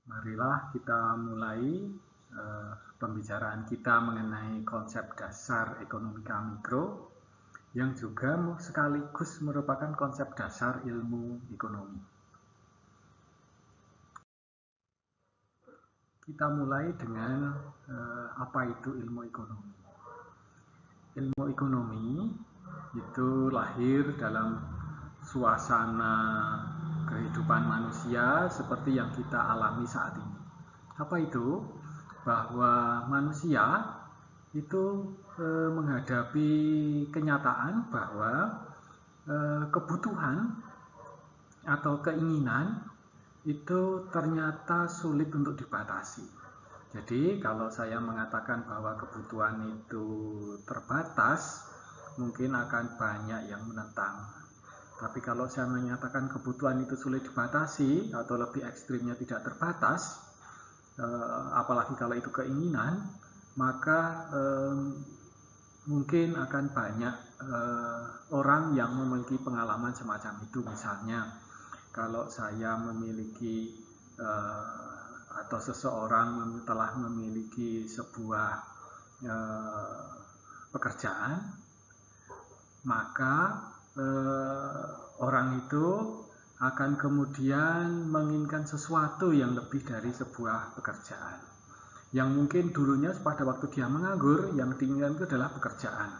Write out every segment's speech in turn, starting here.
Marilah kita mulai pembicaraan kita mengenai konsep dasar ekonomika mikro yang juga sekaligus merupakan konsep dasar ilmu ekonomi. Kita mulai dengan apa itu ilmu ekonomi. Ilmu ekonomi itu lahir dalam suasana kehidupan manusia seperti yang kita alami saat ini. Apa itu? Bahwa manusia itu menghadapi kenyataan bahwa kebutuhan atau keinginan itu ternyata sulit untuk dibatasi. Jadi kalau saya mengatakan bahwa kebutuhan itu terbatas, mungkin akan banyak yang menentang. Tapi kalau saya menyatakan kebutuhan itu sulit dibatasi atau lebih ekstrimnya tidak terbatas, apalagi kalau itu keinginan, maka mungkin akan banyak orang yang memiliki pengalaman semacam itu. Misalnya kalau saya memiliki atau seseorang telah memiliki sebuah pekerjaan, maka orang itu akan kemudian menginginkan sesuatu yang lebih dari sebuah pekerjaan. Yang mungkin dulunya pada waktu dia menganggur, yang diinginkan itu adalah pekerjaan.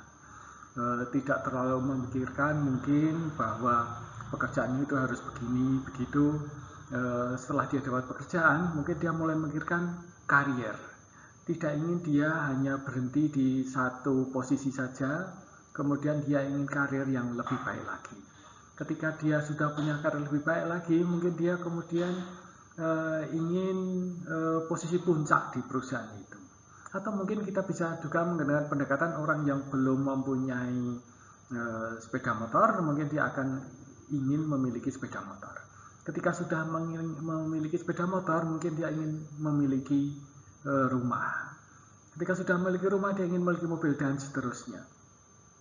Tidak terlalu memikirkan mungkin bahwa pekerjaan itu harus begini, begitu. Setelah dia dapat pekerjaan, mungkin dia mulai memikirkan karier. Tidak ingin dia hanya berhenti di satu posisi saja, kemudian dia ingin karir yang lebih baik lagi. Ketika dia sudah punya karir lebih baik lagi, mungkin dia kemudian ingin posisi puncak di perusahaan itu. Atau mungkin kita bisa juga menggunakan pendekatan orang yang belum mempunyai sepeda motor, mungkin dia akan ingin memiliki sepeda motor. Ketika sudah memiliki sepeda motor, mungkin dia ingin memiliki rumah. Ketika sudah memiliki rumah, dia ingin memiliki mobil dan seterusnya.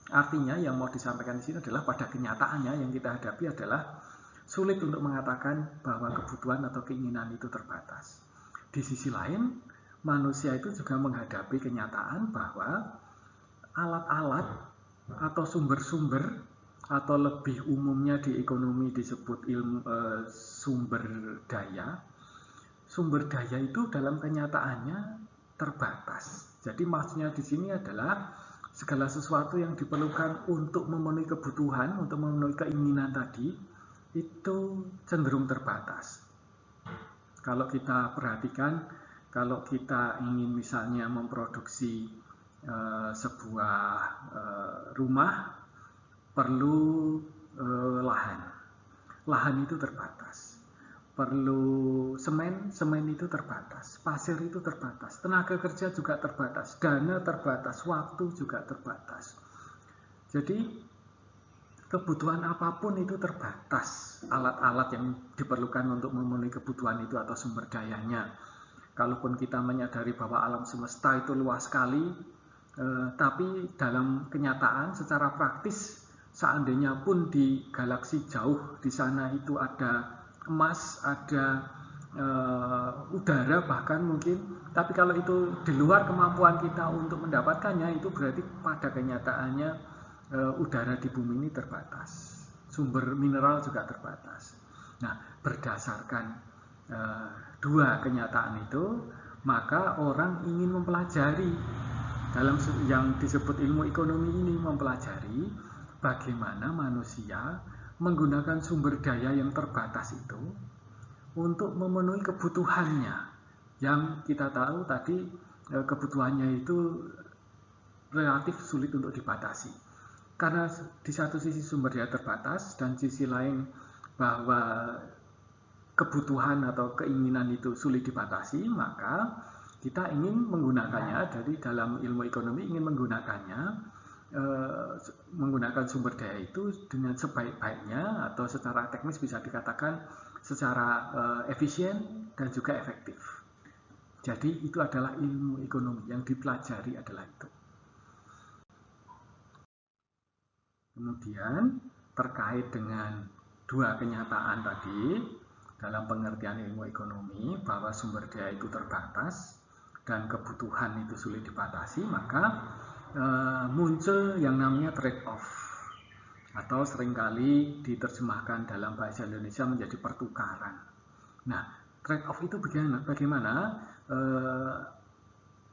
Artinya yang mau disampaikan di sini adalah pada kenyataannya yang kita hadapi adalah sulit untuk mengatakan bahwa kebutuhan atau keinginan itu terbatas. Di sisi lain, manusia itu juga menghadapi kenyataan bahwa alat-alat atau sumber-sumber atau lebih umumnya di ekonomi disebut sumber daya. Sumber daya itu dalam kenyataannya terbatas. Jadi maksudnya di sini adalah segala sesuatu yang diperlukan untuk memenuhi kebutuhan, untuk memenuhi keinginan tadi, itu cenderung terbatas. Kalau kita perhatikan, kalau kita ingin misalnya memproduksi sebuah rumah, perlu lahan. Lahan itu terbatas. Perlu semen itu terbatas. Pasir itu terbatas. Tenaga kerja juga terbatas. Dana terbatas. Waktu juga terbatas. Jadi kebutuhan apapun itu terbatas. Alat-alat yang diperlukan untuk memenuhi kebutuhan itu atau sumber dayanya. Kalaupun kita menyadari bahwa alam semesta itu luas sekali, tapi dalam kenyataan secara praktis, seandainya pun di galaksi jauh di sana itu ada emas, ada udara bahkan mungkin, tapi kalau itu di luar kemampuan kita untuk mendapatkannya, itu berarti pada kenyataannya udara di bumi ini terbatas, sumber mineral juga terbatas. Nah, berdasarkan dua kenyataan itu, maka orang ingin mempelajari dalam yang disebut ilmu ekonomi ini, mempelajari bagaimana manusia menggunakan sumber daya yang terbatas itu untuk memenuhi kebutuhannya. Yang kita tahu tadi kebutuhannya itu relatif sulit untuk dibatasi. Karena di satu sisi sumber daya terbatas dan sisi lain bahwa kebutuhan atau keinginan itu sulit dibatasi, maka kita ingin menggunakannya, dari dalam ilmu ekonomi ingin menggunakan sumber daya itu dengan sebaik-baiknya, atau secara teknis bisa dikatakan secara efisien dan juga efektif. Jadi itu adalah ilmu ekonomi, yang dipelajari adalah itu. Kemudian terkait dengan dua kenyataan tadi, dalam pengertian ilmu ekonomi bahwa sumber daya itu terbatas dan kebutuhan itu sulit dibatasi, maka muncul yang namanya trade-off, atau seringkali diterjemahkan dalam bahasa Indonesia menjadi pertukaran. Nah, trade-off itu bagaimana?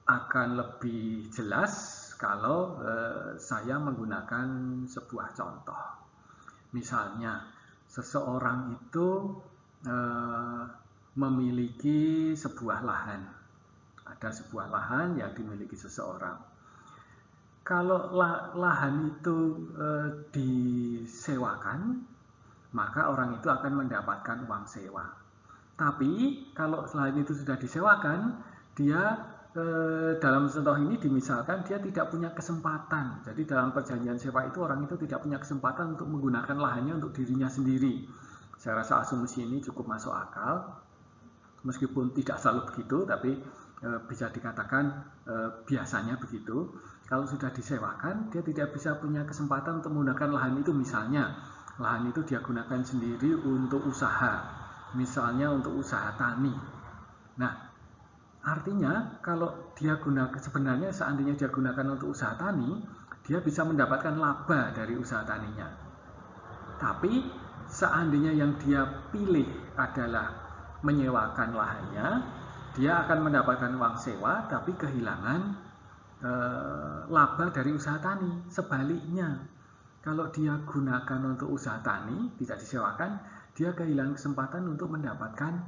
Akan lebih jelas kalau saya menggunakan sebuah contoh. Misalnya, seseorang itu memiliki sebuah lahan. Ada sebuah lahan yang dimiliki seseorang. Kalau lahan itu disewakan, maka orang itu akan mendapatkan uang sewa. Tapi kalau lahan itu sudah disewakan, dia dalam contoh ini dimisalkan dia tidak punya kesempatan. Jadi dalam perjanjian sewa itu orang itu tidak punya kesempatan untuk menggunakan lahannya untuk dirinya sendiri. Saya rasa asumsi ini cukup masuk akal, meskipun tidak selalu begitu, tapi bisa dikatakan biasanya begitu. Kalau sudah disewakan, dia tidak bisa punya kesempatan untuk menggunakan lahan itu. Misalnya, lahan itu dia gunakan sendiri untuk usaha, misalnya untuk usaha tani. Nah, artinya kalau dia gunakan, sebenarnya seandainya dia gunakan untuk usaha tani, dia bisa mendapatkan laba dari usaha taninya. Tapi seandainya yang dia pilih adalah menyewakan lahannya, dia akan mendapatkan uang sewa tapi kehilangan laba dari usaha tani. Sebaliknya, kalau dia gunakan untuk usaha tani, tidak disewakan, dia kehilangan kesempatan untuk mendapatkan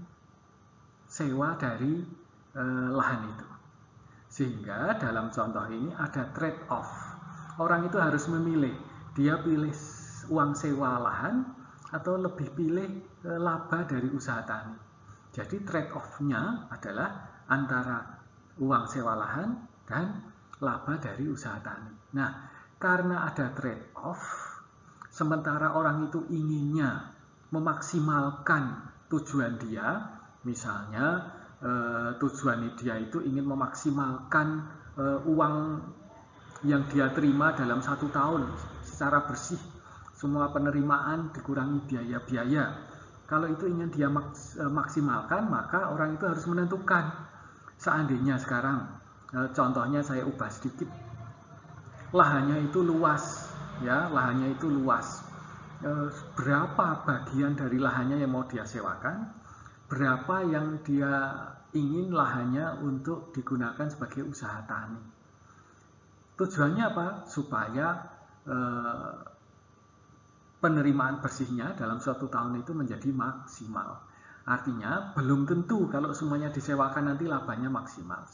sewa dari lahan itu. Sehingga dalam contoh ini ada trade-off. Orang itu harus memilih, dia pilih uang sewa lahan atau lebih pilih laba dari usaha tani. Jadi trade-off-nya adalah antara uang sewa lahan dan laba dari usaha tani. Nah, karena ada trade-off, sementara orang itu inginnya memaksimalkan tujuan dia, misalnya tujuan dia itu ingin memaksimalkan uang yang dia terima dalam 1 tahun secara bersih, semua penerimaan dikurangi biaya-biaya. Kalau itu ingin dia maksimalkan, maka orang itu harus menentukan. Seandainya sekarang, contohnya saya ubah sedikit, lahannya itu luas, ya, lahannya itu luas. Berapa bagian dari lahannya yang mau dia sewakan? Berapa yang dia ingin lahannya untuk digunakan sebagai usaha tani? Tujuannya apa? Supaya penerimaan bersihnya dalam suatu tahun itu menjadi maksimal. Artinya belum tentu kalau semuanya disewakan nanti labanya maksimal.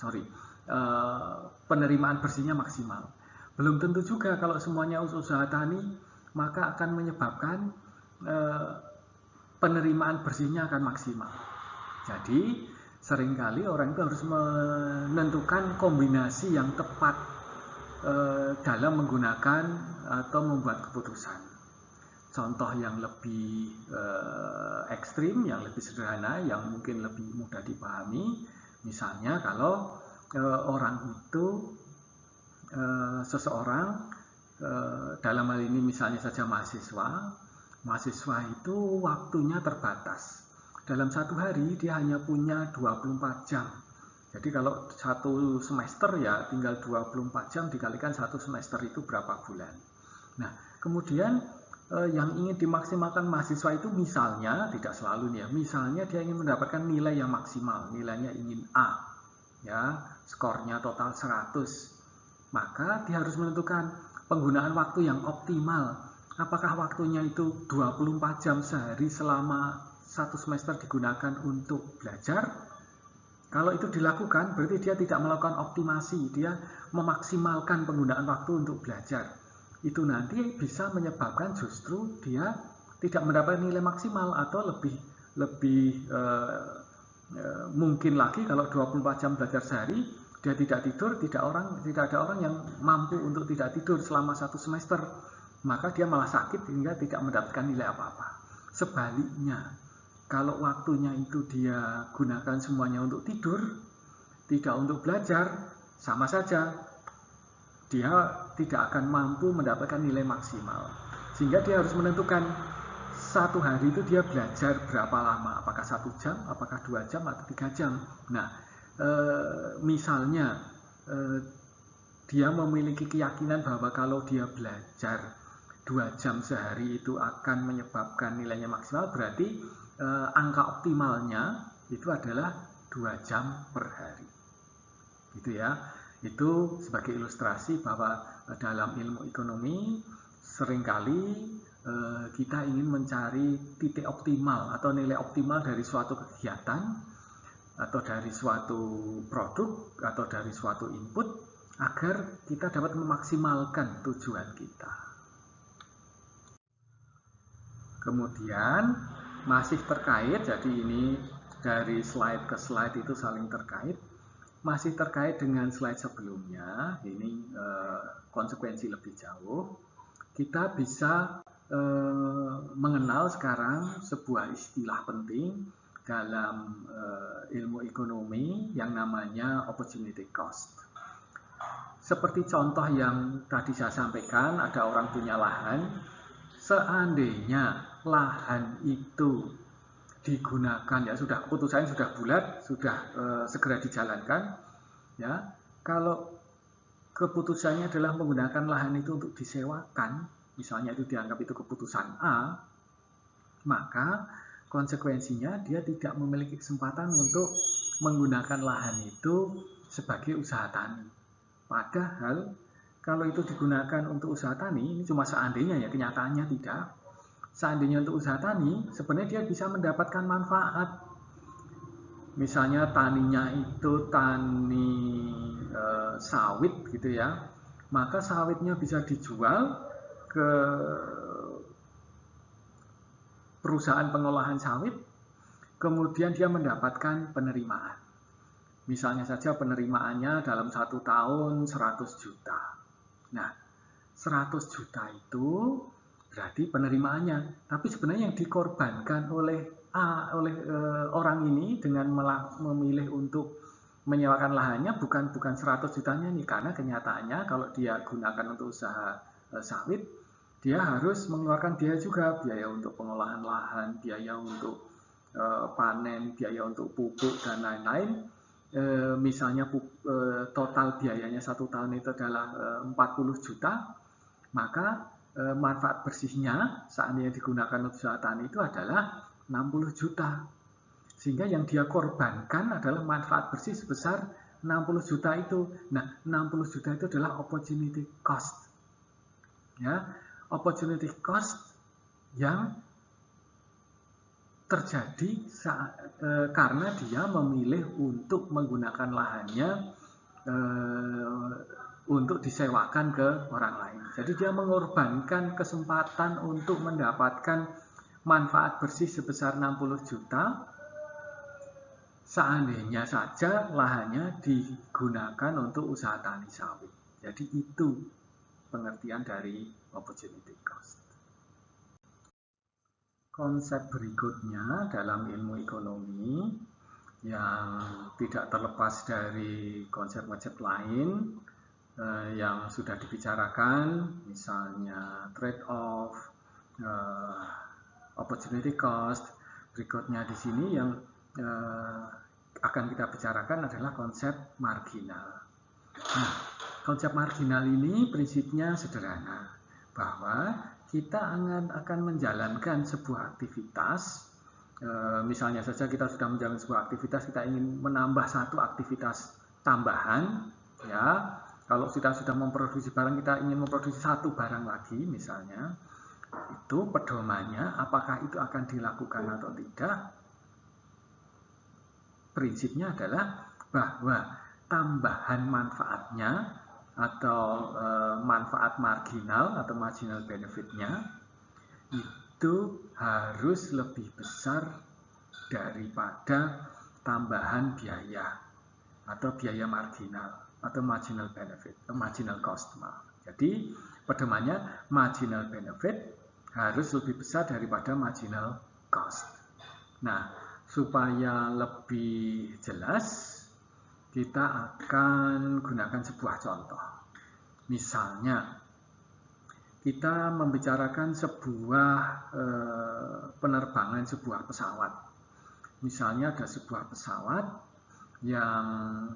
Penerimaan bersihnya maksimal. Belum tentu juga kalau semuanya usaha tani, maka akan menyebabkan penerimaan bersihnya akan maksimal. Jadi seringkali orang itu harus menentukan kombinasi yang tepat dalam menggunakan atau membuat keputusan. Contoh yang lebih ekstrim, yang lebih sederhana, yang mungkin lebih mudah dipahami, misalnya kalau orang itu seseorang dalam hal ini misalnya saja mahasiswa itu waktunya terbatas. Dalam 1 hari dia hanya punya 24 jam. Jadi kalau 1 semester ya tinggal 24 jam dikalikan 1 semester itu berapa bulan. Nah, kemudian yang ingin dimaksimalkan mahasiswa itu misalnya, tidak selalu nih ya, misalnya dia ingin mendapatkan nilai yang maksimal, nilainya ingin A, ya, skornya total 100. Maka dia harus menentukan penggunaan waktu yang optimal. Apakah waktunya itu 24 jam sehari selama 1 semester digunakan untuk belajar? Kalau itu dilakukan, berarti dia tidak melakukan optimasi, dia memaksimalkan penggunaan waktu untuk belajar. Itu nanti bisa menyebabkan justru dia tidak mendapatkan nilai maksimal, atau lebih mungkin lagi kalau 24 jam belajar sehari, dia tidak tidur, tidak ada orang yang mampu untuk tidak tidur selama 1 semester, maka dia malah sakit hingga tidak mendapatkan nilai apa-apa. Sebaliknya, kalau waktunya itu dia gunakan semuanya untuk tidur, tidak untuk belajar, sama saja dia tidak akan mampu mendapatkan nilai maksimal. Sehingga dia harus menentukan satu hari itu dia belajar berapa lama, apakah 1 jam, apakah 2 jam, atau 3 jam. Nah, misalnya dia memiliki keyakinan bahwa kalau dia belajar 2 jam sehari itu akan menyebabkan nilainya maksimal, berarti angka optimalnya itu adalah 2 jam per hari. Gitu ya. Itu sebagai ilustrasi bahwa dalam ilmu ekonomi seringkali kita ingin mencari titik optimal atau nilai optimal dari suatu kegiatan atau dari suatu produk atau dari suatu input agar kita dapat memaksimalkan tujuan kita. Kemudian masih terkait, jadi ini dari slide ke slide itu saling terkait, masih terkait dengan slide sebelumnya, ini konsekuensi lebih jauh. Kita bisa mengenal sekarang sebuah istilah penting dalam ilmu ekonomi yang namanya opportunity cost. Seperti contoh yang tadi saya sampaikan, ada orang punya lahan, seandainya lahan itu digunakan, ya sudah keputusannya sudah bulat, sudah segera dijalankan, ya. Kalau keputusannya adalah menggunakan lahan itu untuk disewakan, misalnya itu dianggap itu keputusan A, maka konsekuensinya dia tidak memiliki kesempatan untuk menggunakan lahan itu sebagai usaha tani. Padahal kalau itu digunakan untuk usaha tani, ini cuma seandainya ya, kenyataannya tidak. Seandainya untuk usaha tani, sebenarnya dia bisa mendapatkan manfaat. Misalnya taninya itu tani sawit gitu ya, maka sawitnya bisa dijual ke perusahaan pengolahan sawit, kemudian dia mendapatkan penerimaan. Misalnya saja penerimaannya dalam 1 tahun 100 juta. Nah, 100 juta itu berarti penerimaannya. Tapi sebenarnya yang dikorbankan oleh orang ini dengan memilih untuk menyewakan lahannya bukan 100 jutanya nih, karena kenyataannya kalau dia gunakan untuk usaha sawit, dia harus mengeluarkan biaya juga, biaya untuk pengolahan lahan, biaya untuk panen, biaya untuk pupuk dan lain-lain. Misalnya total biayanya 1 tahun itu adalah 40 juta, maka manfaat bersihnya seandainya digunakan untuk usaha tani itu adalah 60 juta. Sehingga yang dia korbankan adalah manfaat bersih sebesar 60 juta itu. Nah, 60 juta itu adalah opportunity cost. Ya, opportunity cost yang terjadi karena dia memilih untuk menggunakan lahannya untuk disewakan ke orang lain. Jadi dia mengorbankan kesempatan untuk mendapatkan manfaat bersih sebesar 60 juta seandainya saja lahannya digunakan untuk usaha tani sawit. Jadi itu pengertian dari opportunity cost. Konsep berikutnya dalam ilmu ekonomi yang tidak terlepas dari konsep-konsep lain yang sudah dibicarakan, misalnya trade-off, opportunity cost. Berikutnya di sini yang akan kita bicarakan adalah konsep marginal. Nah, konsep marginal ini prinsipnya sederhana, bahwa kita akan menjalankan sebuah aktivitas, misalnya saja kita sudah menjalankan sebuah aktivitas, kita ingin menambah satu aktivitas tambahan, ya. Kalau sudah memproduksi barang, kita ingin memproduksi satu barang lagi, misalnya, itu pedomannya apakah itu akan dilakukan atau tidak. Prinsipnya adalah bahwa tambahan manfaatnya atau manfaat marginal atau marginal benefitnya itu harus lebih besar daripada tambahan biaya atau biaya marginal atau marginal benefit atau marginal cost. Jadi pedomannya marginal benefit harus lebih besar daripada marginal cost. Nah, supaya lebih jelas, kita akan gunakan sebuah contoh. Misalnya, kita membicarakan sebuah penerbangan sebuah pesawat. Misalnya ada sebuah pesawat yang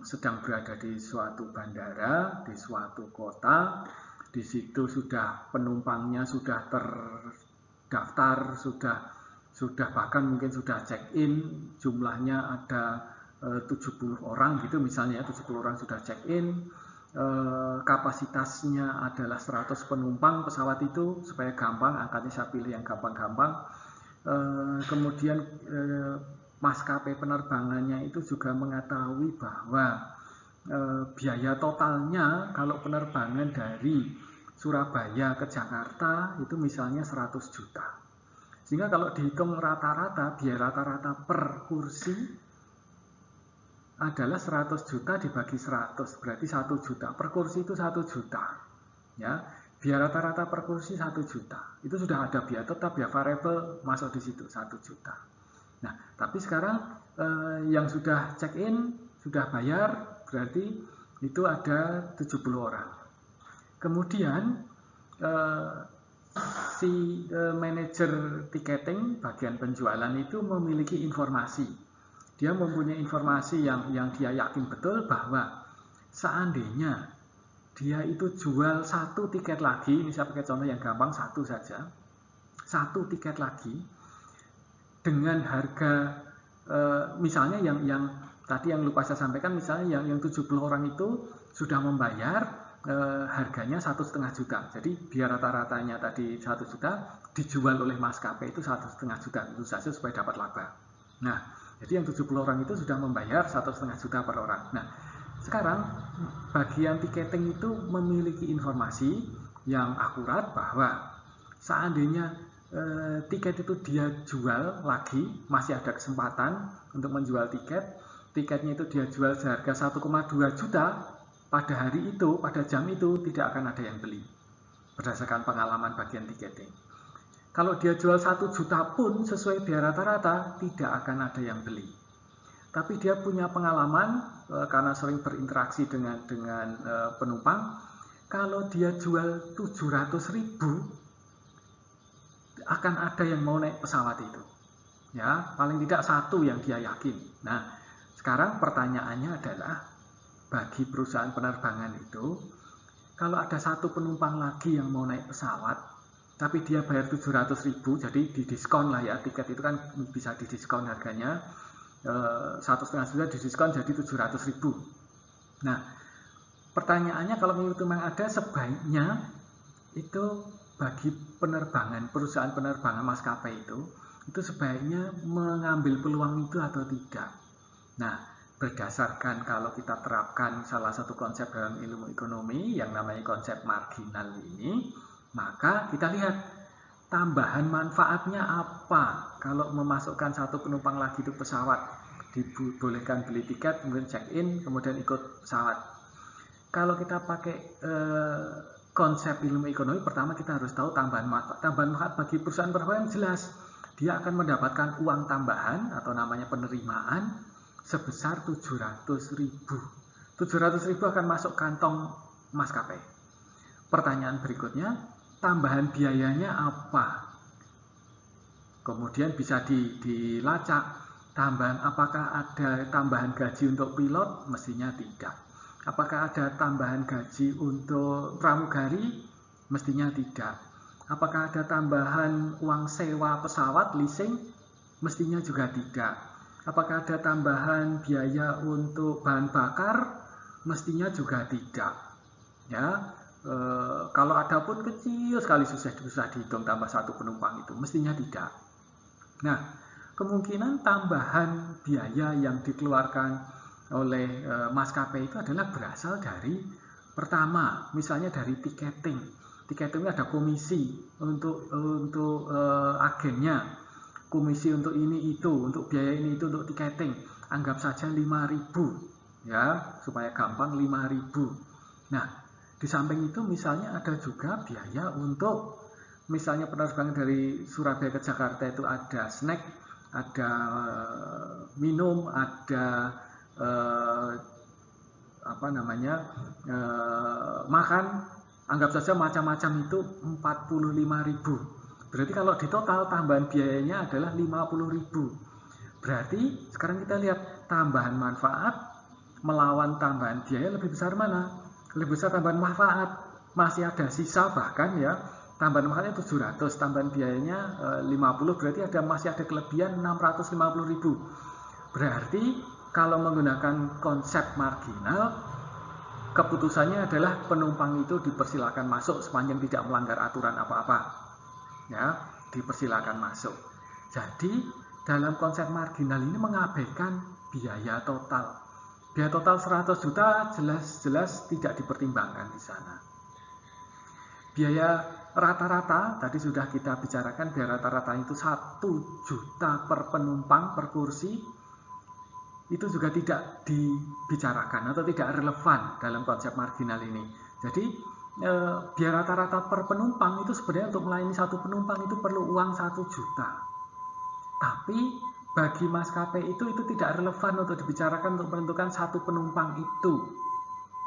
sedang berada di suatu bandara, di suatu kota. Di situ sudah penumpangnya sudah terdaftar, sudah bahkan mungkin sudah check-in, jumlahnya ada 70 orang gitu misalnya, 70 orang sudah check-in. Kapasitasnya adalah 100 penumpang pesawat itu, supaya gampang angkatnya saya pilih yang gampang-gampang. Kemudian maskapai penerbangannya itu juga mengetahui bahwa biaya totalnya kalau penerbangan dari Surabaya ke Jakarta itu misalnya 100 juta. Sehingga kalau dihitung rata-rata, biaya rata-rata per kursi adalah 100 juta dibagi 100, berarti 1 juta. Per kursi itu 1 juta. Ya, biaya rata-rata per kursi 1 juta. Itu sudah ada biaya tetap, biaya variabel masuk di situ 1 juta. Nah, tapi sekarang yang sudah check-in, sudah bayar, berarti itu ada 70 orang. Kemudian si manajer tiketing, bagian penjualan itu memiliki informasi. Dia mempunyai informasi yang dia yakin betul bahwa seandainya dia itu jual satu tiket lagi, ini saya pakai contoh yang gampang, satu saja, satu tiket lagi dengan harga misalnya yang tadi yang lupa saya sampaikan, misalnya yang 70 orang itu sudah membayar harganya 1,5 juta. Jadi biar rata-ratanya tadi 1 juta dijual oleh maskapai itu 1,5 juta, itu saja supaya dapat laba. Nah, jadi yang 70 orang itu sudah membayar 1,5 juta per orang. Nah, sekarang bagian tiketing itu memiliki informasi yang akurat bahwa seandainya tiket itu dia jual lagi, masih ada kesempatan untuk menjual tiket. Tiketnya itu dia jual seharga 1,2 juta, pada hari itu, pada jam itu tidak akan ada yang beli. Berdasarkan pengalaman bagian tiketing. Kalau dia jual 1 juta pun sesuai biaya rata-rata, tidak akan ada yang beli. Tapi dia punya pengalaman karena sering berinteraksi dengan penumpang, kalau dia jual 700.000 akan ada yang mau naik pesawat itu. Ya, paling tidak satu yang dia yakin. Nah, sekarang pertanyaannya adalah bagi perusahaan penerbangan itu, kalau ada satu penumpang lagi yang mau naik pesawat tapi dia bayar 700.000, jadi didiskon lah ya, tiket itu kan bisa didiskon harganya, 1,5 juta didiskon jadi 700.000. Nah, pertanyaannya kalau memang ada, sebaiknya itu bagi penerbangan, perusahaan penerbangan maskapai itu sebaiknya mengambil peluang itu atau tidak. Nah, berdasarkan kalau kita terapkan salah satu konsep dalam ilmu ekonomi yang namanya konsep marginal ini, maka kita lihat tambahan manfaatnya apa kalau memasukkan satu penumpang lagi di pesawat, dibolehkan beli tiket, kemudian check-in, kemudian ikut pesawat. Kalau kita pakai konsep ilmu ekonomi, pertama kita harus tahu tambahan manfaat. Tambahan manfaat bagi perusahaan penerbangan jelas, dia akan mendapatkan uang tambahan atau namanya penerimaan sebesar 700.000. 700.000 akan masuk kantong maskapai. Pertanyaan berikutnya, tambahan biayanya apa? Kemudian bisa dilacak, apakah ada tambahan gaji untuk pilot? Mestinya tidak. Apakah ada tambahan gaji untuk pramugari? Mestinya tidak. Apakah ada tambahan uang sewa pesawat, leasing? Mestinya juga tidak. Apakah ada tambahan biaya untuk bahan bakar? Mestinya juga tidak. Ya, kalau ada pun kecil sekali, susah dihitung tambah satu penumpang itu, mestinya tidak. Nah, kemungkinan tambahan biaya yang dikeluarkan oleh maskapai itu adalah berasal dari, pertama, misalnya dari tiketing. Tiketing ada komisi untuk agennya, komisi untuk ini itu, untuk biaya ini itu, untuk tiketing. Anggap saja 5.000, ya, supaya gampang 5.000. Nah, di samping itu misalnya ada juga biaya untuk misalnya penerbangan dari Surabaya ke Jakarta itu ada snack, ada minum, ada makan. Anggap saja macam-macam itu 45.000. Berarti kalau di total tambahan biayanya adalah 50.000. Berarti sekarang kita lihat tambahan manfaat melawan tambahan biaya lebih besar mana? Lebih besar tambahan manfaat. Masih ada sisa bahkan ya. Tambahan manfaatnya 700, tambahan biayanya 50, berarti masih ada kelebihan 650.000. Berarti kalau menggunakan konsep marginal, keputusannya adalah penumpang itu dipersilakan masuk sepanjang tidak melanggar aturan apa-apa. Ya, dipersilakan masuk. Jadi dalam konsep marginal ini mengabaikan biaya total. Biaya total 100 juta jelas-jelas tidak dipertimbangkan di sana. Biaya rata-rata tadi sudah kita bicarakan, biaya rata-rata itu 1 juta per penumpang per kursi. Itu juga tidak dibicarakan atau tidak relevan dalam konsep marginal ini. Jadi biaya rata-rata per penumpang itu sebenarnya untuk melayani satu penumpang itu perlu uang 1 juta. Tapi bagi maskapai itu tidak relevan untuk dibicarakan untuk menentukan satu penumpang itu,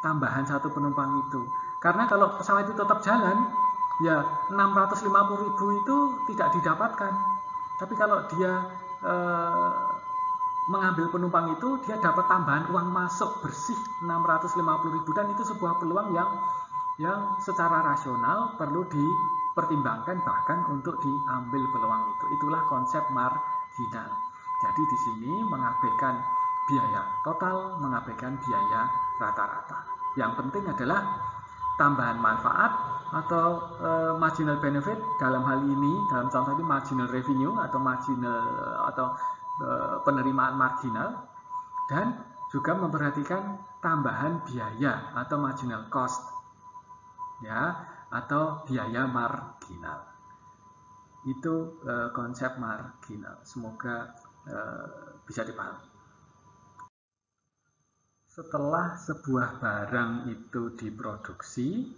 tambahan satu penumpang itu. Karena kalau pesawat itu tetap jalan, ya 650.000 itu tidak didapatkan. Tapi kalau dia mengambil penumpang itu, dia dapat tambahan uang masuk bersih 650.000, dan itu sebuah peluang yang secara rasional perlu dipertimbangkan bahkan untuk diambil peluang itu. Itulah konsep marginal. Jadi di sini mengabaikan biaya total, mengabaikan biaya rata-rata. Yang penting adalah tambahan manfaat atau marginal benefit, dalam hal ini, dalam contoh ini marginal revenue atau marginal atau penerimaan marginal, dan juga memperhatikan tambahan biaya atau marginal cost, ya, atau biaya marginal. Itu konsep marginal. Semoga bisa dipahami. Setelah sebuah barang itu diproduksi,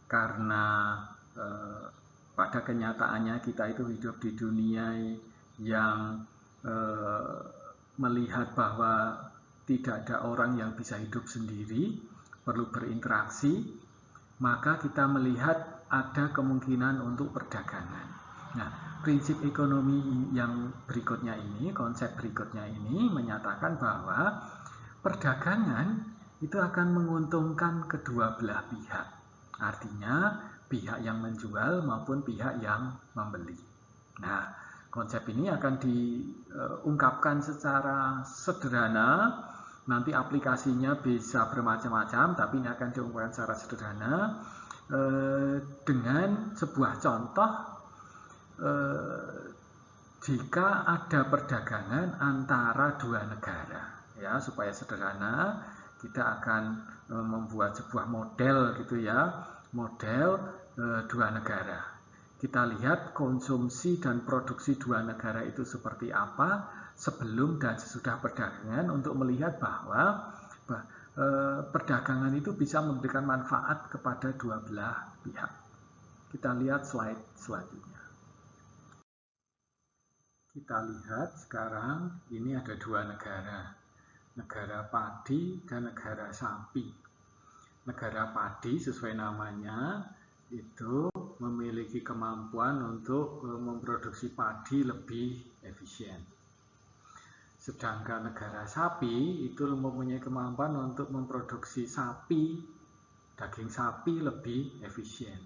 karena pada kenyataannya kita itu hidup di dunia yang melihat bahwa tidak ada orang yang bisa hidup sendiri, perlu berinteraksi, maka kita melihat ada kemungkinan untuk perdagangan. Nah, prinsip ekonomi yang berikutnya ini, konsep berikutnya ini menyatakan bahwa perdagangan itu akan menguntungkan kedua belah pihak. Artinya pihak yang menjual maupun pihak yang membeli. Nah, konsep ini akan diungkapkan secara sederhana. Nanti aplikasinya bisa bermacam-macam, tapi ini akan diungkapkan secara sederhana dengan sebuah contoh. Jika ada perdagangan antara dua negara, ya, supaya sederhana, kita akan membuat sebuah model gitu ya, model dua negara. Kita lihat konsumsi dan produksi dua negara itu seperti apa sebelum dan sesudah perdagangan, untuk melihat bahwa perdagangan itu bisa memberikan manfaat kepada dua belah pihak. Kita lihat slide selanjutnya. Kita lihat sekarang ini ada dua negara. Negara padi dan negara sapi. Negara padi sesuai namanya itu memiliki kemampuan untuk memproduksi padi lebih efisien. Sedangkan negara sapi itu mempunyai kemampuan untuk memproduksi sapi, daging sapi lebih efisien.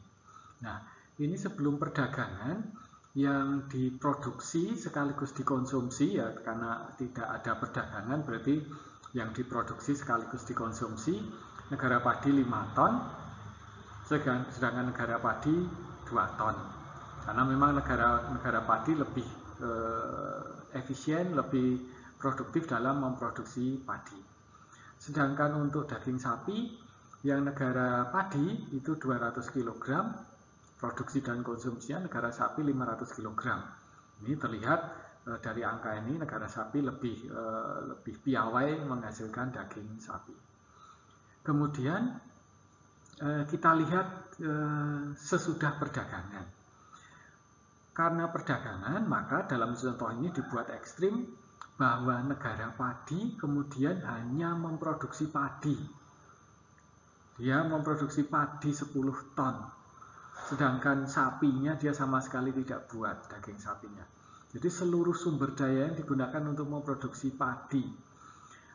Nah, ini sebelum perdagangan yang diproduksi sekaligus dikonsumsi, ya, karena tidak ada perdagangan berarti yang diproduksi sekaligus dikonsumsi. Negara padi 5 ton, sedangkan negara padi 2 ton. Karena memang negara padi lebih efisien, lebih produktif dalam memproduksi padi. Sedangkan untuk daging sapi yang negara padi itu 200 kg, produksi dan konsumsinya negara sapi 500 kg. Ini terlihat dari angka ini negara sapi lebih piawai menghasilkan daging sapi. Kemudian kita lihat sesudah perdagangan. Karena perdagangan, maka dalam contoh ini dibuat ekstrim bahwa negara padi kemudian hanya memproduksi padi. dia memproduksi padi 10 ton, sedangkan sapinya dia sama sekali tidak buat daging sapinya. Jadi seluruh sumber daya yang digunakan untuk memproduksi padi,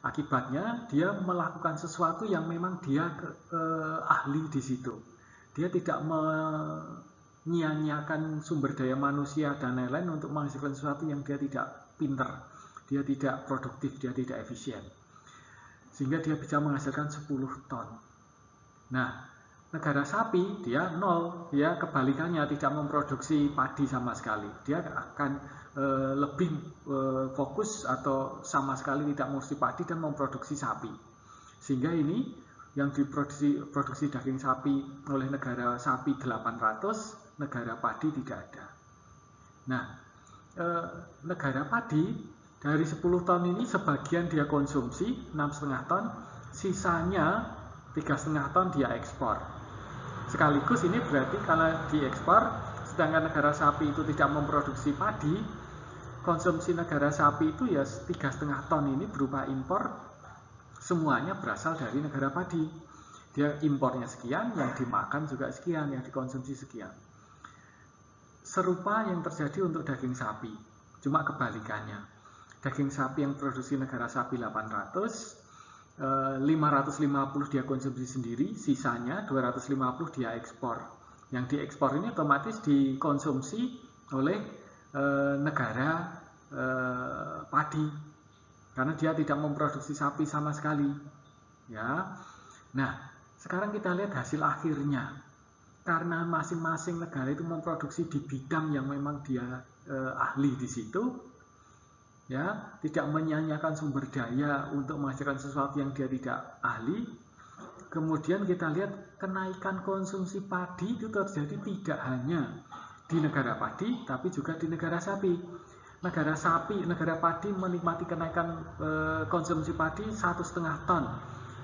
akibatnya dia melakukan sesuatu yang memang dia ahli di situ. Dia tidak menyia-nyiakan sumber daya manusia dan lain-lain untuk menghasilkan sesuatu yang dia tidak pinter, dia tidak produktif, dia tidak efisien. Sehingga dia bisa menghasilkan 10 ton. Nah, negara sapi dia nol, dia kebalikannya, tidak memproduksi padi sama sekali. Dia akan lebih fokus atau sama sekali tidak memproduksi padi dan memproduksi sapi. Sehingga ini yang diproduksi daging sapi oleh negara sapi 800, negara padi tidak ada. Nah, negara padi dari 10 ton ini sebagian dia konsumsi 6,5 ton, sisanya 3,5 ton dia ekspor. Sekaligus ini berarti kalau diekspor, sedangkan negara sapi itu tidak memproduksi padi, konsumsi negara sapi itu ya 3,5 ton ini berupa impor, semuanya berasal dari negara padi. Dia impornya sekian, yang dimakan juga sekian, yang dikonsumsi sekian. Serupa yang terjadi untuk daging sapi, cuma kebalikannya. Daging sapi yang produksi negara sapi 800, 550 dia konsumsi sendiri, sisanya 250 dia ekspor. Yang diekspor ini otomatis dikonsumsi oleh negara padi, karena dia tidak memproduksi sapi sama sekali. Ya, nah sekarang kita lihat hasil akhirnya. Karena masing-masing negara itu memproduksi di bidang yang memang dia ahli di situ, ya, tidak menyia-nyiakan sumber daya untuk menghasilkan sesuatu yang dia tidak ahli. Kemudian kita lihat kenaikan konsumsi padi itu terjadi tidak hanya di negara padi, tapi juga di negara sapi. Negara padi menikmati kenaikan konsumsi padi 1,5 ton,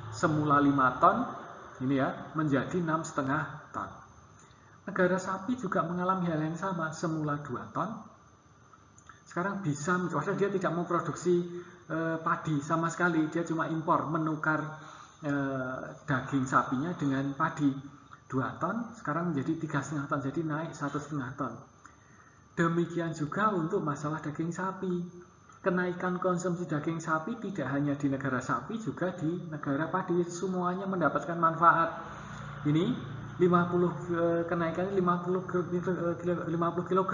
semula 5 ton, ini ya, menjadi 6,5 ton. Negara sapi juga mengalami hal yang sama, semula 2 ton, sekarang bisa, padahal dia tidak memproduksi padi sama sekali, dia cuma impor, menukar daging sapinya dengan padi 2 ton, sekarang menjadi 3,5 ton, jadi naik 1,5 ton. Demikian juga untuk masalah daging sapi. Kenaikan konsumsi daging sapi tidak hanya di negara sapi, juga di negara padi, semuanya mendapatkan manfaat. Ini 50 kenaikannya 50 kg,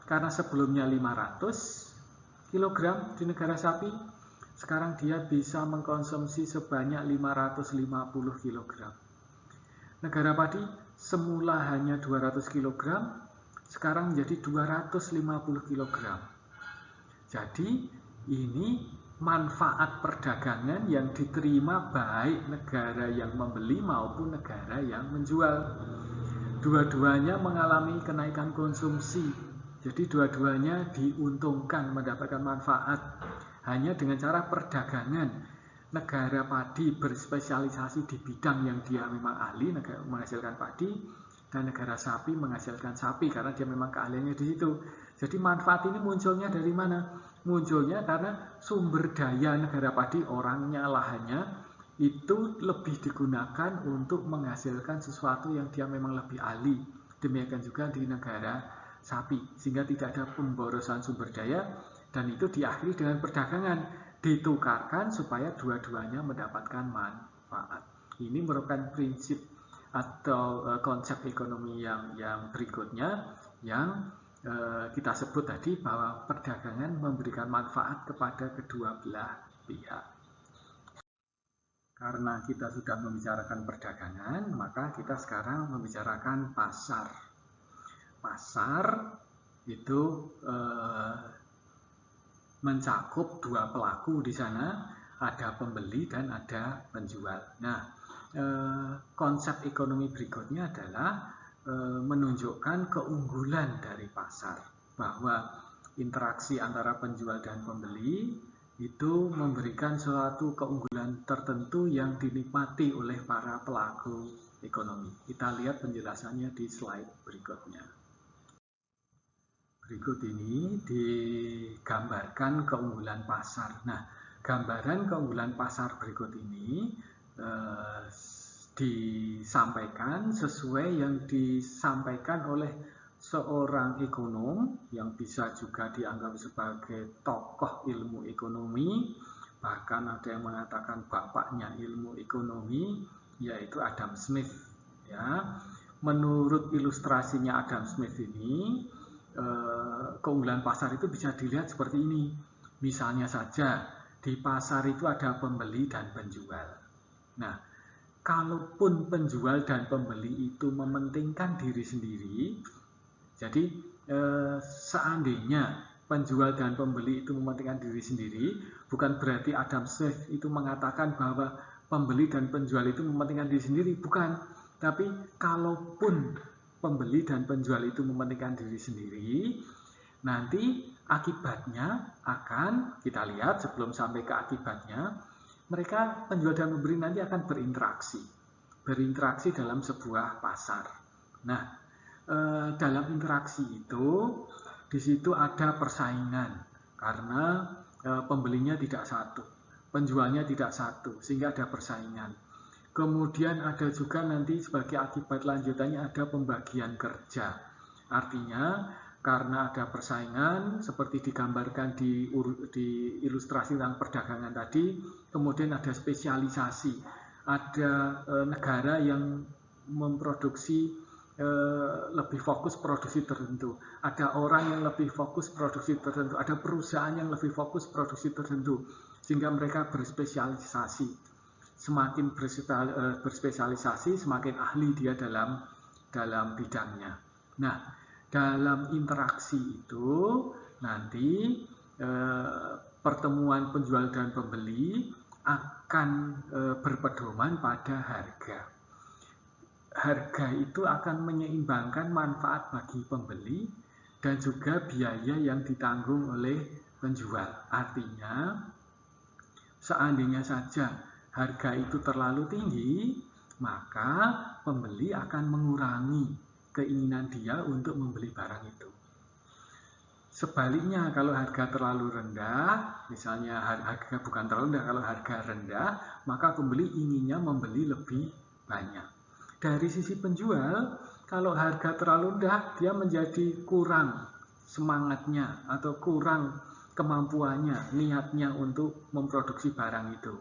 karena sebelumnya 500 kg di negara sapi, sekarang dia bisa mengkonsumsi sebanyak 550 kg. Negara padi semula hanya 200 kg, sekarang menjadi 250 kg. Jadi ini manfaat perdagangan yang diterima baik negara yang membeli maupun negara yang menjual. Dua-duanya mengalami kenaikan konsumsi. Jadi dua-duanya diuntungkan, mendapatkan manfaat. Hanya dengan cara perdagangan. Negara padi berspesialisasi di bidang yang dia memang ahli, negara menghasilkan padi, dan negara sapi menghasilkan sapi karena dia memang keahliannya di situ. Jadi manfaat ini munculnya dari mana? Munculnya karena sumber daya negara padi, orangnya, lahannya, itu lebih digunakan untuk menghasilkan sesuatu yang dia memang lebih ahli. Demikian juga di negara sapi, sehingga tidak ada pemborosan sumber daya, dan itu diakhiri dengan perdagangan, ditukarkan supaya dua-duanya mendapatkan manfaat. Ini merupakan prinsip atau konsep ekonomi yang berikutnya yang kita sebut tadi, bahwa perdagangan memberikan manfaat kepada kedua belah pihak. Karena kita sudah membicarakan perdagangan, maka kita sekarang membicarakan pasar. Pasar itu mencakup dua pelaku di sana, ada pembeli dan ada penjual. Nah, konsep ekonomi berikutnya adalah menunjukkan keunggulan dari pasar, bahwa interaksi antara penjual dan pembeli itu memberikan suatu keunggulan tertentu yang dinikmati oleh para pelaku ekonomi. Kita lihat penjelasannya di slide berikutnya. Berikut ini digambarkan keunggulan pasar. Nah, gambaran keunggulan pasar berikut ini disampaikan sesuai yang disampaikan oleh seorang ekonom yang bisa juga dianggap sebagai tokoh ilmu ekonomi, bahkan ada yang mengatakan bapaknya ilmu ekonomi, yaitu Adam Smith. Ya, menurut ilustrasinya Adam Smith ini, keunggulan pasar itu bisa dilihat seperti ini. Misalnya saja di pasar itu ada pembeli dan penjual. Nah, kalaupun penjual dan pembeli itu mementingkan diri sendiri, jadi seandainya penjual dan pembeli itu mementingkan diri sendiri, bukan berarti Adam Smith itu mengatakan bahwa pembeli dan penjual itu mementingkan diri sendiri, bukan. Tapi kalaupun pembeli dan penjual itu mementingkan diri sendiri, nanti akibatnya akan kita lihat sebelum sampai ke akibatnya, mereka penjual dan pembeli nanti akan berinteraksi dalam sebuah pasar. Nah, dalam interaksi itu di situ ada persaingan karena pembelinya tidak satu, penjualnya tidak satu, sehingga ada persaingan. Kemudian ada juga nanti sebagai akibat lanjutannya ada pembagian kerja. Artinya karena ada persaingan seperti digambarkan di ilustrasi tentang perdagangan tadi, kemudian ada spesialisasi, ada negara yang memproduksi lebih fokus produksi tertentu, ada orang yang lebih fokus produksi tertentu, ada perusahaan yang lebih fokus produksi tertentu, sehingga mereka berspesialisasi. Semakin berspesialisasi, semakin ahli dia dalam bidangnya. Nah, dalam interaksi itu nanti pertemuan penjual dan pembeli akan berpedoman pada harga. Harga itu akan menyeimbangkan manfaat bagi pembeli dan juga biaya yang ditanggung oleh penjual. Artinya, seandainya saja harga itu terlalu tinggi, maka pembeli akan mengurangi keinginan dia untuk membeli barang itu. Sebaliknya, kalau harga terlalu rendah, misalnya harga bukan terlalu rendah, kalau harga rendah, maka pembeli inginnya membeli lebih banyak. Dari sisi penjual, kalau harga terlalu rendah, dia menjadi kurang semangatnya atau kurang kemampuannya, niatnya untuk memproduksi barang itu.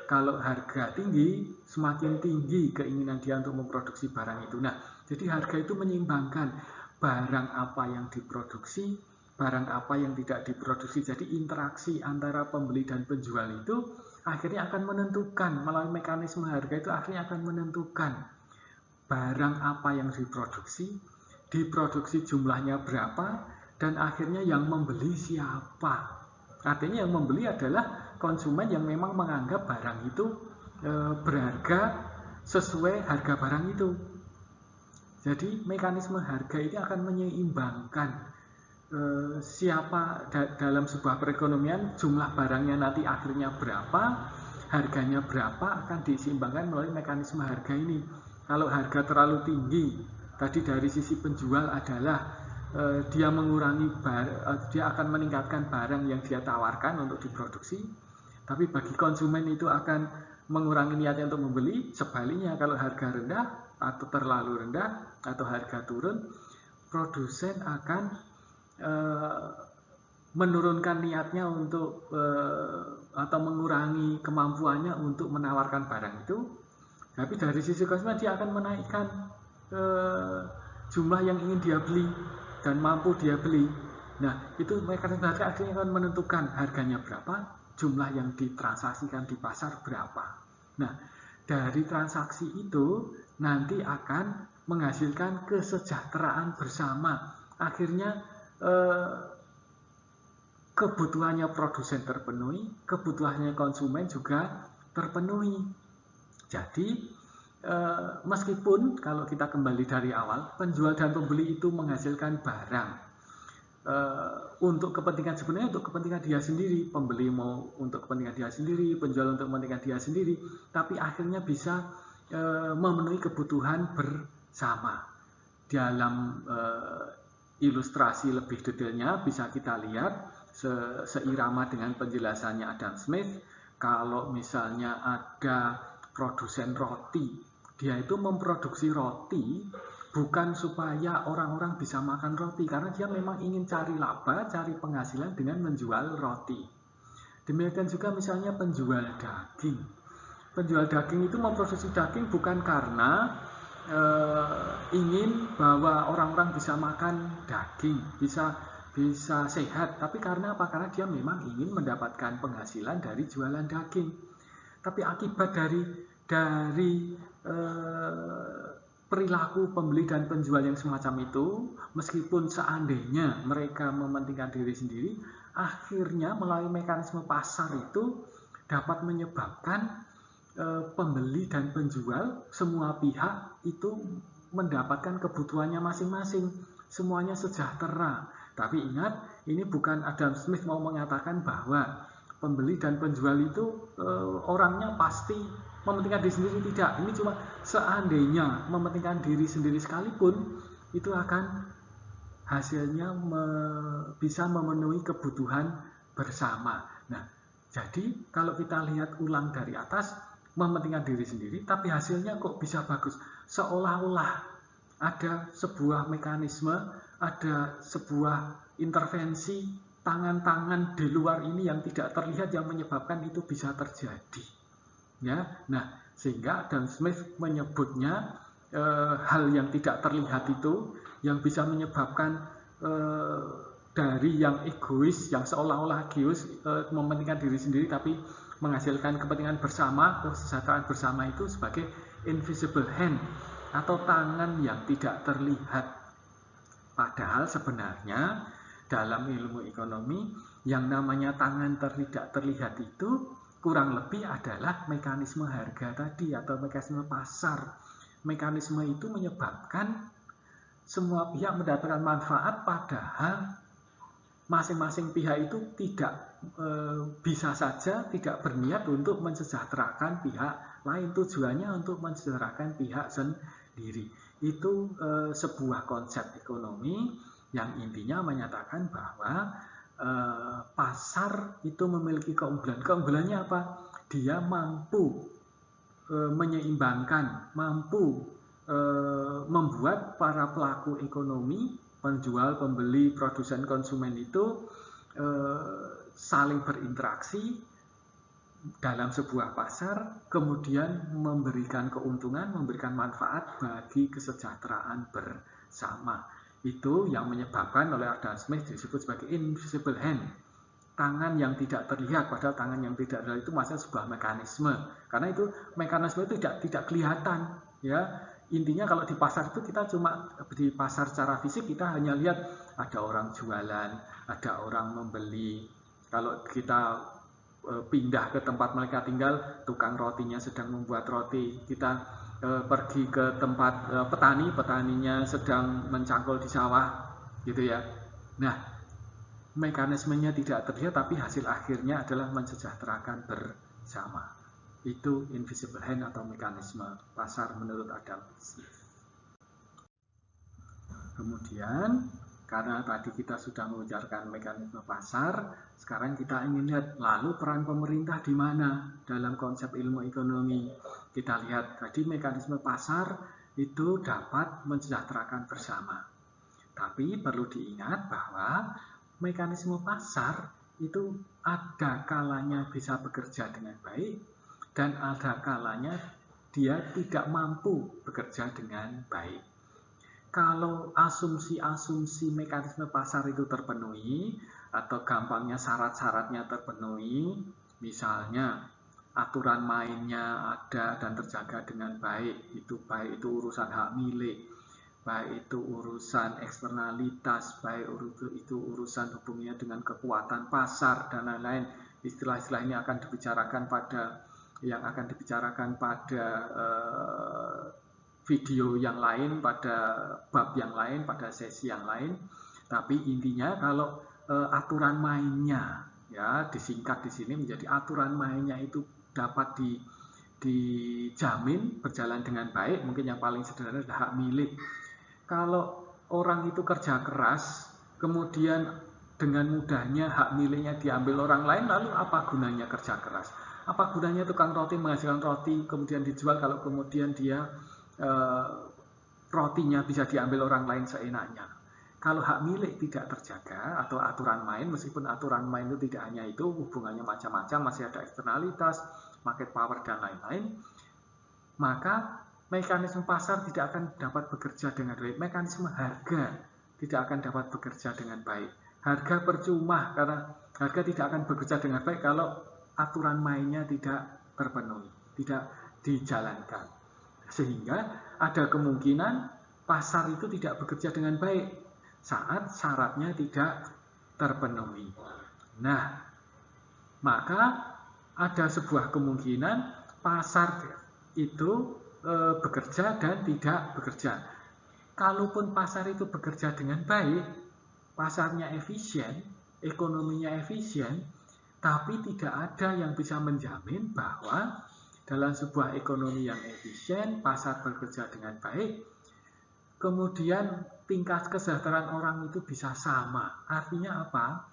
Kalau harga tinggi, semakin tinggi keinginan dia untuk memproduksi barang itu. Nah, jadi harga itu menyeimbangkan barang apa yang diproduksi, barang apa yang tidak diproduksi. Jadi interaksi antara pembeli dan penjual itu akhirnya akan menentukan, melalui mekanisme harga itu akhirnya akan menentukan barang apa yang diproduksi jumlahnya berapa, dan akhirnya yang membeli siapa. Artinya yang membeli adalah konsumen yang memang menganggap barang itu berharga sesuai harga barang itu. Jadi mekanisme harga ini akan menyeimbangkan siapa dalam sebuah perekonomian, jumlah barangnya nanti akhirnya berapa, harganya berapa, akan diseimbangkan melalui mekanisme harga ini. Kalau harga terlalu tinggi, tadi dari sisi penjual adalah dia akan meningkatkan barang yang dia tawarkan untuk diproduksi, tapi bagi konsumen itu akan mengurangi niatnya untuk membeli. Sebaliknya, kalau harga rendah atau terlalu rendah atau harga turun, produsen akan menurunkan niatnya untuk atau mengurangi kemampuannya untuk menawarkan barang itu. Tapi dari sisi konsumen dia akan menaikkan jumlah yang ingin dia beli dan mampu dia beli. Nah, itu mekanisme harga akhirnya akan menentukan harganya berapa, jumlah yang ditransaksikan di pasar berapa. Nah, dari transaksi itu nanti akan menghasilkan kesejahteraan bersama. Akhirnya kebutuhannya produsen terpenuhi, kebutuhannya konsumen juga terpenuhi. Jadi meskipun kalau kita kembali dari awal, penjual dan pembeli itu menghasilkan barang untuk kepentingan, sebenarnya untuk kepentingan dia sendiri, pembeli mau untuk kepentingan dia sendiri, penjual untuk kepentingan dia sendiri, tapi akhirnya bisa memenuhi kebutuhan bersama. Dalam ilustrasi lebih detailnya bisa kita lihat seirama dengan penjelasannya Adam Smith. Kalau misalnya ada produsen roti Dia itu memproduksi roti bukan supaya orang-orang bisa makan roti, karena dia memang ingin cari laba, cari penghasilan dengan menjual roti. Demikian juga misalnya penjual daging. Penjual daging itu memproduksi daging bukan karena ingin bahwa orang-orang bisa makan daging, bisa sehat, tapi karena apa? Karena dia memang ingin mendapatkan penghasilan dari jualan daging. Tapi akibat dari perilaku pembeli dan penjual yang semacam itu, meskipun seandainya mereka mementingkan diri sendiri, akhirnya melalui mekanisme pasar itu dapat menyebabkan pembeli dan penjual, semua pihak itu mendapatkan kebutuhannya masing-masing, semuanya sejahtera. Tapi ingat, ini bukan Adam Smith mau mengatakan bahwa pembeli dan penjual itu orangnya pasti mementingkan diri sendiri, tidak. Ini cuma seandainya mementingkan diri sendiri sekalipun, itu akan hasilnya bisa memenuhi kebutuhan bersama. Nah, jadi kalau kita lihat ulang dari atas, mementingkan diri sendiri, tapi hasilnya kok bisa bagus. Seolah-olah ada sebuah mekanisme, ada sebuah intervensi tangan-tangan di luar ini yang tidak terlihat yang menyebabkan itu bisa terjadi. Ya, nah sehingga Adam Smith menyebutnya hal yang tidak terlihat itu yang bisa menyebabkan dari yang egois, yang seolah-olah egois mementingkan diri sendiri tapi menghasilkan kepentingan bersama, kesejahteraan bersama itu sebagai invisible hand atau tangan yang tidak terlihat. Padahal sebenarnya dalam ilmu ekonomi yang namanya tangan tidak terlihat itu kurang lebih adalah mekanisme harga tadi atau mekanisme pasar. Mekanisme itu menyebabkan semua pihak mendapatkan manfaat, padahal masing-masing pihak itu tidak bisa saja tidak berniat untuk mensejahterakan pihak lain. Tujuannya untuk mensejahterakan pihak sendiri. Itu sebuah konsep ekonomi yang intinya menyatakan bahwa pasar itu memiliki keunggulan. Keunggulannya apa? Dia mampu menyeimbangkan, mampu membuat para pelaku ekonomi, penjual, pembeli, produsen, konsumen itu saling berinteraksi dalam sebuah pasar, kemudian memberikan keuntungan, memberikan manfaat bagi kesejahteraan bersama. Itu yang menyebabkan oleh Adam Smith disebut sebagai invisible hand, tangan yang tidak terlihat. Padahal tangan yang tidak terlihat itu maksudnya sebuah mekanisme, karena itu mekanisme itu tidak kelihatan, ya. Intinya kalau di pasar itu kita cuma di pasar secara fisik kita hanya lihat ada orang jualan, ada orang membeli. Kalau kita pindah ke tempat mereka tinggal, tukang rotinya sedang membuat roti. Kita pergi ke tempat petaninya sedang mencangkul di sawah, gitu ya. Nah, mekanismenya tidak terlihat, tapi hasil akhirnya adalah mensejahterakan bersama. Itu invisible hand atau mekanisme pasar menurut Adam Smith. Kemudian, karena tadi kita sudah mengujarkan mekanisme pasar, sekarang kita ingin lihat lalu peran pemerintah di mana dalam konsep ilmu ekonomi. Kita lihat tadi mekanisme pasar itu dapat mensejahterakan bersama. Tapi perlu diingat bahwa mekanisme pasar itu ada kalanya bisa bekerja dengan baik dan ada kalanya dia tidak mampu bekerja dengan baik. Kalau asumsi-asumsi mekanisme pasar itu terpenuhi atau gampangnya syarat-syaratnya terpenuhi, misalnya aturan mainnya ada dan terjaga dengan baik, baik itu urusan hak milik, baik itu urusan eksternalitas, baik itu urusan hubungannya dengan kekuatan pasar dan lain-lain. Istilah-istilah ini akan dibicarakan pada video yang lain, pada bab yang lain, pada sesi yang lain. Tapi intinya kalau aturan mainnya, ya disingkat di sini menjadi aturan mainnya itu dapat dijamin berjalan dengan baik. Mungkin yang paling sederhana adalah hak milik. Kalau orang itu kerja keras, kemudian dengan mudahnya hak miliknya diambil orang lain, lalu apa gunanya kerja keras? Apa gunanya tukang roti menghasilkan roti kemudian dijual kalau kemudian dia rotinya bisa diambil orang lain seenaknya. Kalau hak milik tidak terjaga atau aturan main, meskipun aturan main itu tidak hanya itu, hubungannya macam-macam, masih ada eksternalitas, market power dan lain-lain, maka mekanisme pasar tidak akan dapat bekerja dengan baik. Mekanisme harga tidak akan dapat bekerja dengan baik. Harga percuma karena harga tidak akan bekerja dengan baik kalau aturan mainnya tidak terpenuhi, tidak dijalankan. Sehingga ada kemungkinan pasar itu tidak bekerja dengan baik saat syaratnya tidak terpenuhi. Nah, maka ada sebuah kemungkinan pasar itu bekerja dan tidak bekerja. Kalaupun pasar itu bekerja dengan baik, pasarnya efisien, ekonominya efisien, tapi tidak ada yang bisa menjamin bahwa dalam sebuah ekonomi yang efisien, pasar bekerja dengan baik, kemudian tingkat kesejahteraan orang itu bisa sama. Artinya apa?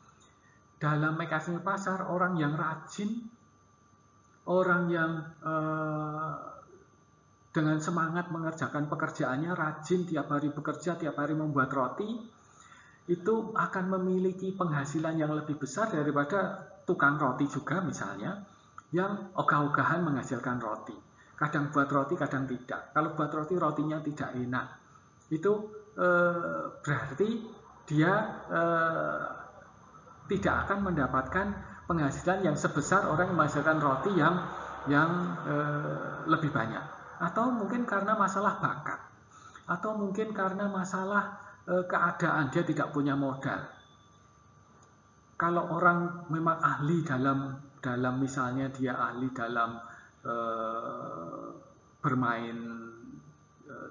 Dalam mekanisme pasar, orang yang rajin, orang yang dengan semangat mengerjakan pekerjaannya, rajin tiap hari bekerja, tiap hari membuat roti, itu akan memiliki penghasilan yang lebih besar daripada tukang roti juga misalnya, yang ogah-ogahan menghasilkan roti. Kadang buat roti, kadang tidak. Kalau buat roti, rotinya tidak enak. Itu berarti dia tidak akan mendapatkan penghasilan yang sebesar orang yang menghasilkan roti yang lebih banyak. Atau mungkin karena masalah bakat, atau mungkin karena masalah keadaan, dia tidak punya modal. Kalau orang memang ahli dalam misalnya dia ahli dalam bermain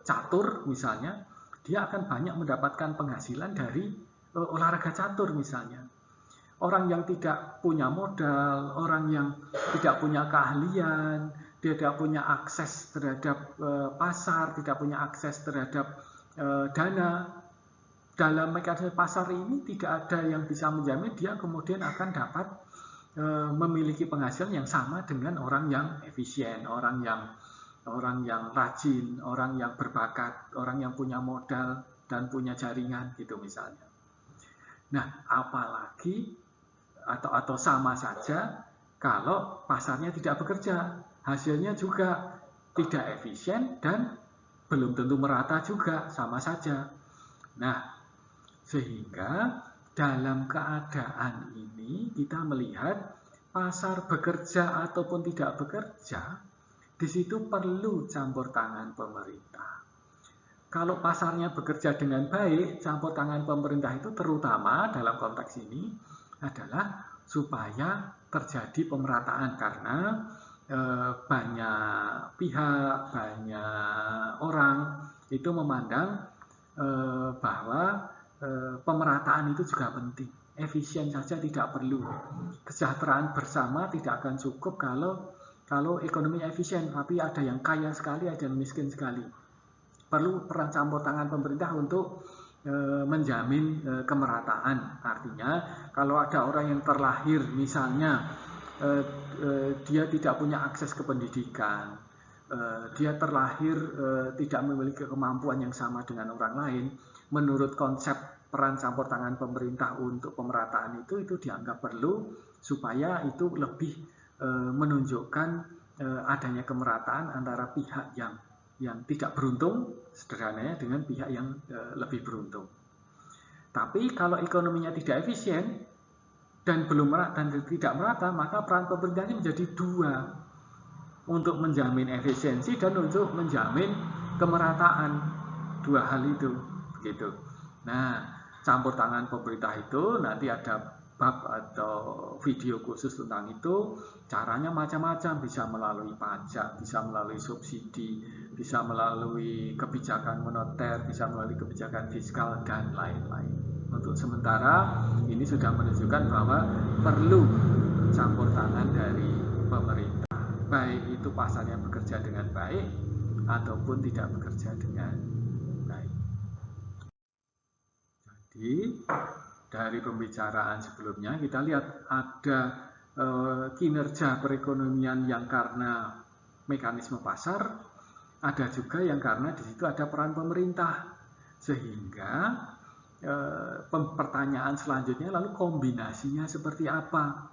catur misalnya, dia akan banyak mendapatkan penghasilan dari olahraga catur misalnya. Orang yang tidak punya modal, orang yang tidak punya keahlian, dia tidak punya akses terhadap pasar, tidak punya akses terhadap dana. Dalam mekanisme pasar ini tidak ada yang bisa menjamin dia kemudian akan dapat memiliki penghasilan yang sama dengan orang yang efisien, orang yang rajin, orang yang berbakat, orang yang punya modal dan punya jaringan gitu misalnya. Nah, apalagi atau sama saja kalau pasarnya tidak bekerja, hasilnya juga tidak efisien dan belum tentu merata juga, sama saja. Nah, sehingga dalam keadaan ini kita melihat pasar bekerja ataupun tidak bekerja, di situ perlu campur tangan pemerintah. Kalau pasarnya bekerja dengan baik, campur tangan pemerintah itu terutama dalam konteks ini adalah supaya terjadi pemerataan, karena banyak pihak, banyak orang itu memandang bahwa pemerataan itu juga penting. Efisien saja tidak perlu. Kesejahteraan bersama tidak akan cukup kalau ekonominya efisien, tapi ada yang kaya sekali, ada yang miskin sekali. Perlu peran campur tangan pemerintah untuk menjamin kemerataan. Artinya kalau ada orang yang terlahir misalnya dia tidak punya akses ke pendidikan, dia terlahir tidak memiliki kemampuan yang sama dengan orang lain, menurut konsep peran campur tangan pemerintah untuk pemerataan itu dianggap perlu supaya itu lebih menunjukkan adanya kemerataan antara pihak yang tidak beruntung sederhananya dengan pihak yang lebih beruntung. Tapi kalau ekonominya tidak efisien dan belum merata dan tidak merata, maka peran pemerintahnya menjadi dua, untuk menjamin efisiensi dan untuk menjamin kemerataan. Dua hal itu begitu. Nah, campur tangan pemerintah itu nanti ada bab atau video khusus tentang itu. Caranya macam-macam, bisa melalui pajak, bisa melalui subsidi, bisa melalui kebijakan moneter, bisa melalui kebijakan fiskal dan lain-lain. Untuk sementara ini sudah menunjukkan bahwa perlu campur tangan dari pemerintah, baik itu pasarnya bekerja dengan baik ataupun tidak bekerja dengan baik. Jadi dari pembicaraan sebelumnya kita lihat ada kinerja perekonomian yang karena mekanisme pasar, ada juga yang karena di situ ada peran pemerintah. Sehingga pertanyaan selanjutnya lalu kombinasinya seperti apa?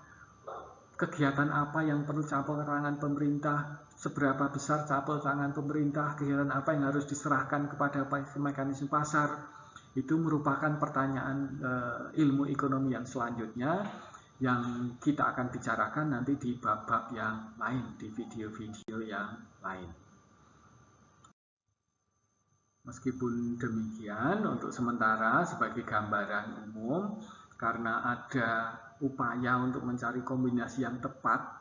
Kegiatan apa yang perlu campur tangan pemerintah? Seberapa besar campur tangan pemerintah? Kegiatan apa yang harus diserahkan kepada mekanisme pasar? Itu merupakan pertanyaan ilmu ekonomi yang selanjutnya yang kita akan bicarakan nanti di bab-bab yang lain, di video-video yang lain. Meskipun demikian, untuk sementara sebagai gambaran umum, karena ada upaya untuk mencari kombinasi yang tepat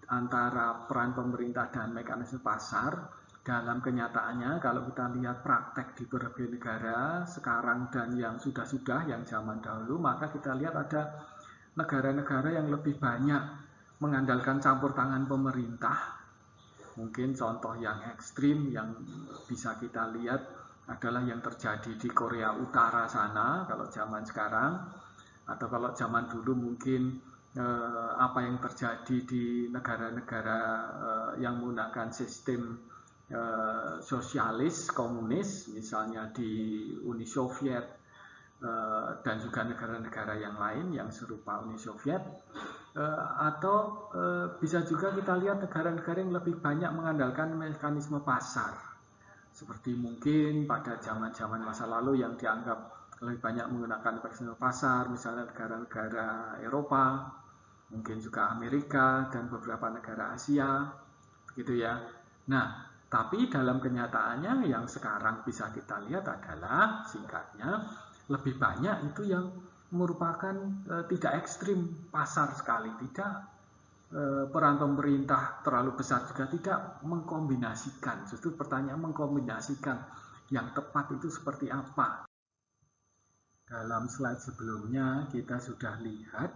antara peran pemerintah dan mekanisme pasar, dalam kenyataannya kalau kita lihat praktek di berbagai negara sekarang dan yang sudah-sudah, yang zaman dahulu, maka kita lihat ada negara-negara yang lebih banyak mengandalkan campur tangan pemerintah. Mungkin contoh yang ekstrim yang bisa kita lihat adalah yang terjadi di Korea Utara sana kalau zaman sekarang, atau kalau zaman dulu mungkin apa yang terjadi di negara-negara yang menggunakan sistem sosialis komunis, misalnya di Uni Soviet dan juga negara-negara yang lain yang serupa Uni Soviet. Atau bisa juga kita lihat negara-negara yang lebih banyak mengandalkan mekanisme pasar, seperti mungkin pada zaman-zaman masa lalu yang dianggap lebih banyak menggunakan mekanisme pasar, misalnya negara-negara Eropa, mungkin juga Amerika dan beberapa negara Asia, begitu ya. Nah, tapi dalam kenyataannya yang sekarang bisa kita lihat adalah singkatnya lebih banyak itu yang merupakan tidak ekstrim pasar sekali, tidak peran pemerintah terlalu besar juga, tidak mengkombinasikan. Justru pertanyaan mengkombinasikan yang tepat itu seperti apa. Dalam slide sebelumnya kita sudah lihat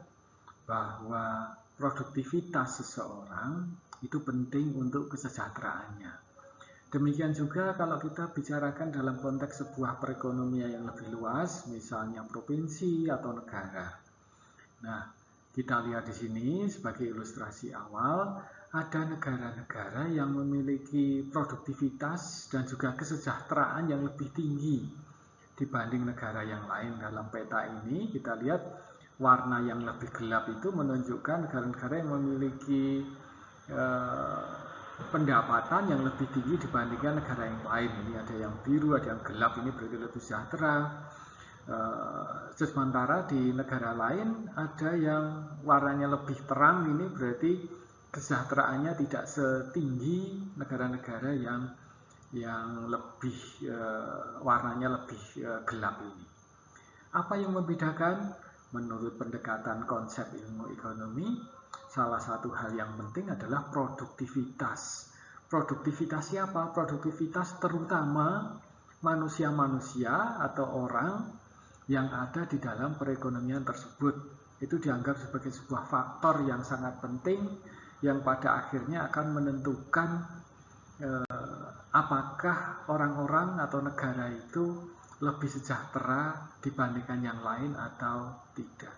bahwa produktivitas seseorang itu penting untuk kesejahteraannya. Demikian juga kalau kita bicarakan dalam konteks sebuah perekonomian yang lebih luas, misalnya provinsi atau negara. Nah, kita lihat di sini sebagai ilustrasi awal, ada negara-negara yang memiliki produktivitas dan juga kesejahteraan yang lebih tinggi dibanding negara yang lain. Dalam peta ini kita lihat warna yang lebih gelap itu menunjukkan negara-negara yang memiliki pendapatan yang lebih tinggi dibandingkan negara yang lain. Ini ada yang biru, ada yang gelap, ini berarti lebih sejahtera. Sementara di negara lain ada yang warnanya lebih terang, ini berarti kesejahteraannya tidak setinggi negara-negara yang lebih warnanya lebih gelap ini. Apa yang membedakan? Menurut pendekatan konsep ilmu ekonomi, salah satu hal yang penting adalah produktivitas. Produktivitas siapa? Produktivitas terutama manusia-manusia atau orang yang ada di dalam perekonomian tersebut. Itu dianggap sebagai sebuah faktor yang sangat penting yang pada akhirnya akan menentukan apakah orang-orang atau negara itu lebih sejahtera dibandingkan yang lain atau tidak.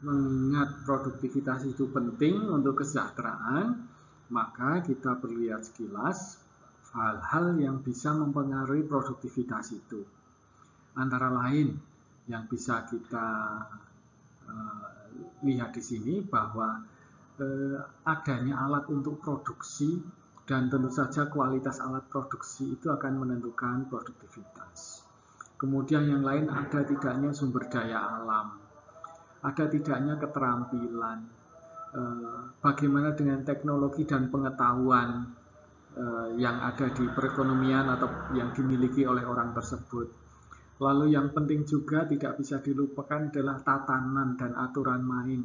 Mengingat produktivitas itu penting untuk kesejahteraan, maka kita perlu lihat sekilas hal-hal yang bisa mempengaruhi produktivitas itu. Antara lain yang bisa kita lihat di sini bahwa adanya alat untuk produksi dan tentu saja kualitas alat produksi itu akan menentukan produktivitas. Kemudian yang lain ada tidaknya sumber daya alam, ada tidaknya keterampilan, bagaimana dengan teknologi dan pengetahuan yang ada di perekonomian atau yang dimiliki oleh orang tersebut. Lalu yang penting juga tidak bisa dilupakan adalah tatanan dan aturan main.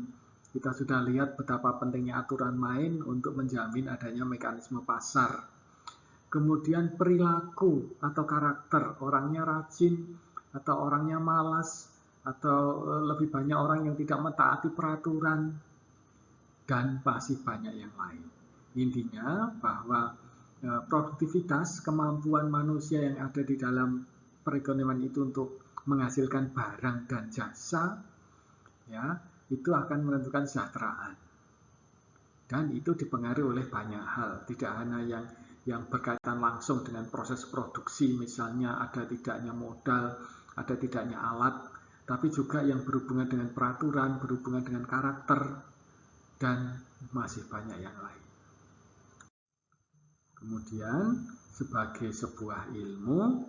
Kita sudah lihat betapa pentingnya aturan main untuk menjamin adanya mekanisme pasar. Kemudian perilaku atau karakter, orangnya rajin atau orangnya malas, atau lebih banyak orang yang tidak mentaati peraturan, dan masih banyak yang lain. Intinya bahwa produktivitas, kemampuan manusia yang ada di dalam perekonomian itu untuk menghasilkan barang dan jasa ya, itu akan menentukan kesejahteraan. Dan itu dipengaruhi oleh banyak hal, tidak hanya yang berkaitan langsung dengan proses produksi, misalnya ada tidaknya modal, ada tidaknya alat, tapi juga yang berhubungan dengan peraturan, berhubungan dengan karakter, dan masih banyak yang lain. Kemudian sebagai sebuah ilmu,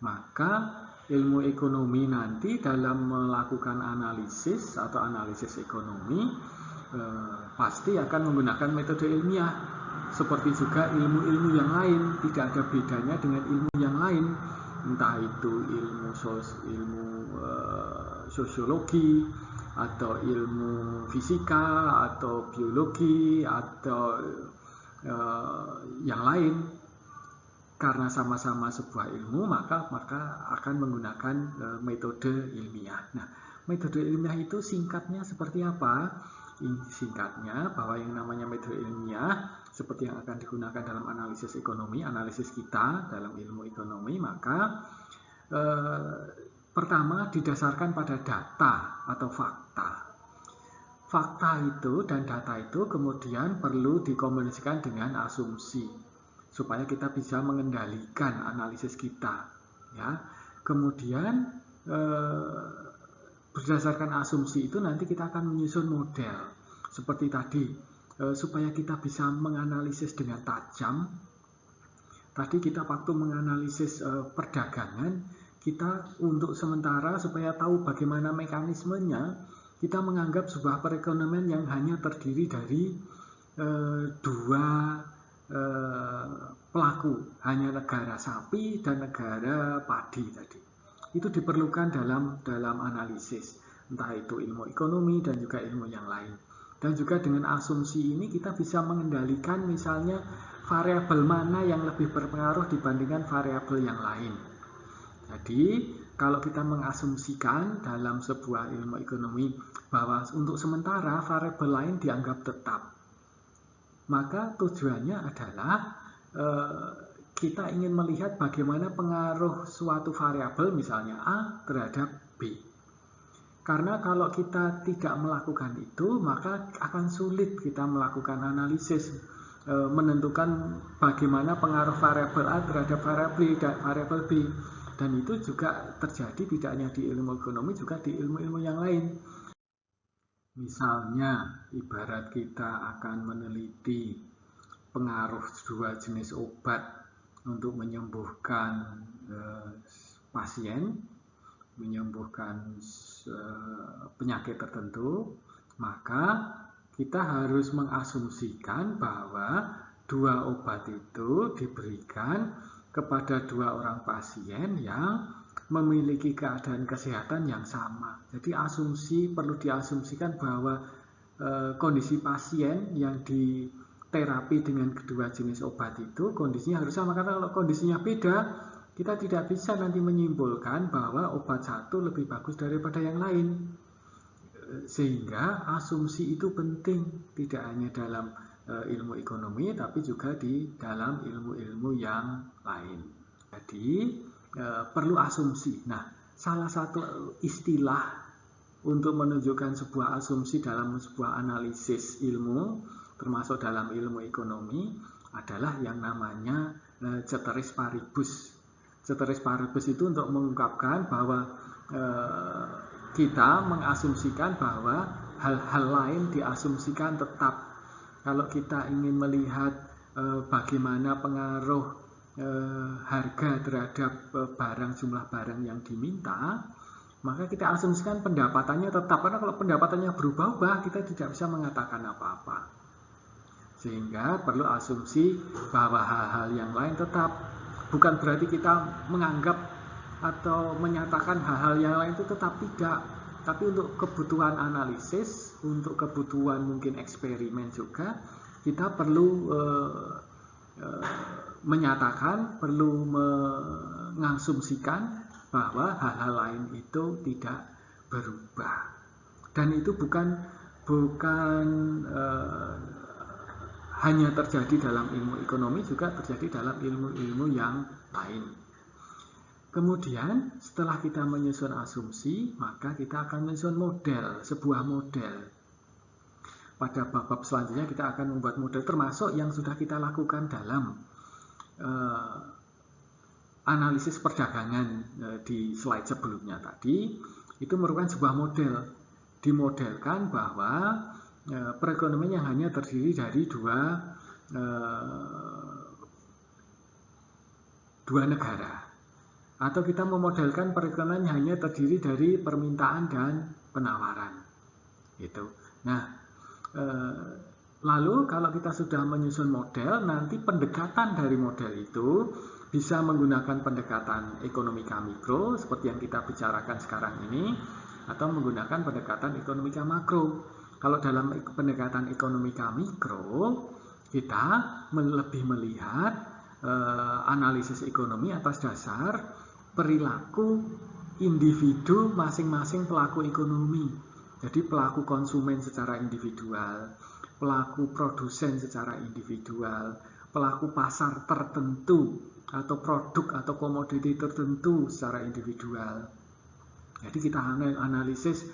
maka ilmu ekonomi nanti dalam melakukan analisis atau analisis ekonomi pasti akan menggunakan metode ilmiah, seperti juga ilmu-ilmu yang lain, tidak ada bedanya dengan ilmu yang lain, entah itu ilmu sosiologi atau ilmu fisika atau biologi atau yang lain. Karena sama-sama sebuah ilmu, maka akan menggunakan metode ilmiah. Nah, metode ilmiah itu singkatnya seperti apa? Singkatnya bahwa yang namanya metode ilmiah seperti yang akan digunakan dalam analisis ekonomi, analisis kita dalam ilmu ekonomi, maka pertama didasarkan pada data atau fakta. Fakta itu dan data itu kemudian perlu dikombinasikan dengan asumsi supaya kita bisa mengendalikan analisis kita, ya. Kemudian berdasarkan asumsi itu nanti kita akan menyusun model seperti tadi, supaya kita bisa menganalisis dengan tajam. Tadi kita waktu menganalisis perdagangan, kita untuk sementara supaya tahu bagaimana mekanismenya, kita menganggap sebuah perekonomian yang hanya terdiri dari dua pelaku, hanya negara sapi dan negara padi tadi. Itu diperlukan dalam analisis, entah itu ilmu ekonomi dan juga ilmu yang lain. Dan juga dengan asumsi ini kita bisa mengendalikan misalnya variabel mana yang lebih berpengaruh dibandingkan variabel yang lain. Jadi kalau kita mengasumsikan dalam sebuah ilmu ekonomi bahwa untuk sementara variabel lain dianggap tetap, maka tujuannya adalah kita ingin melihat bagaimana pengaruh suatu variabel misalnya A terhadap B. Karena kalau kita tidak melakukan itu, maka akan sulit kita melakukan analisis, menentukan bagaimana pengaruh variabel A terhadap variabel B. Dan itu juga terjadi tidak hanya di ilmu ekonomi, juga di ilmu-ilmu yang lain. Misalnya, ibarat kita akan meneliti pengaruh dua jenis obat untuk menyembuhkan pasien, menyembuhkan penyakit tertentu, maka kita harus mengasumsikan bahwa dua obat itu diberikan kepada dua orang pasien yang memiliki keadaan kesehatan yang sama. Jadi perlu diasumsikan bahwa kondisi pasien yang diterapi dengan kedua jenis obat itu kondisinya harus sama, karena kalau kondisinya beda, kita tidak bisa nanti menyimpulkan bahwa obat satu lebih bagus daripada yang lain. Sehingga asumsi itu penting, tidak hanya dalam ilmu ekonomi, tapi juga di dalam ilmu-ilmu yang lain. Jadi perlu asumsi. Nah, salah satu istilah untuk menunjukkan sebuah asumsi dalam sebuah analisis ilmu, termasuk dalam ilmu ekonomi, adalah yang namanya ceteris paribus. Ceteris paribus itu untuk mengungkapkan bahwa kita mengasumsikan bahwa hal-hal lain diasumsikan tetap. Kalau kita ingin melihat bagaimana pengaruh harga terhadap jumlah barang yang diminta, maka kita asumsikan pendapatannya tetap. Karena kalau pendapatannya berubah-ubah, kita tidak bisa mengatakan apa-apa. Sehingga perlu asumsi bahwa hal-hal yang lain tetap. Bukan berarti kita menganggap atau menyatakan hal-hal yang lain itu tetap, tidak. Tapi untuk kebutuhan analisis, untuk kebutuhan mungkin eksperimen juga, kita perlu menyatakan, perlu mengasumsikan bahwa hal-hal lain itu tidak berubah. Dan itu bukan hanya terjadi dalam ilmu ekonomi, juga terjadi dalam ilmu-ilmu yang lain. Kemudian setelah kita menyusun asumsi, maka kita akan menyusun model, sebuah model. Pada bab-bab selanjutnya kita akan membuat model termasuk yang sudah kita lakukan dalam analisis perdagangan di slide sebelumnya tadi. Itu merupakan sebuah model. Dimodelkan bahwa perekonomian yang hanya terdiri dari dua negara. Atau kita memodelkan perekonomian hanya terdiri dari permintaan dan penawaran. Gitu. Nah, lalu kalau kita sudah menyusun model, nanti pendekatan dari model itu bisa menggunakan pendekatan ekonomika mikro seperti yang kita bicarakan sekarang ini, atau menggunakan pendekatan ekonomika makro. Kalau dalam pendekatan ekonomika mikro, kita lebih melihat analisis ekonomi atas dasar perilaku individu masing-masing pelaku ekonomi. Jadi pelaku konsumen secara individual, pelaku produsen secara individual, pelaku pasar tertentu atau produk atau komoditi tertentu secara individual. Jadi kita analisis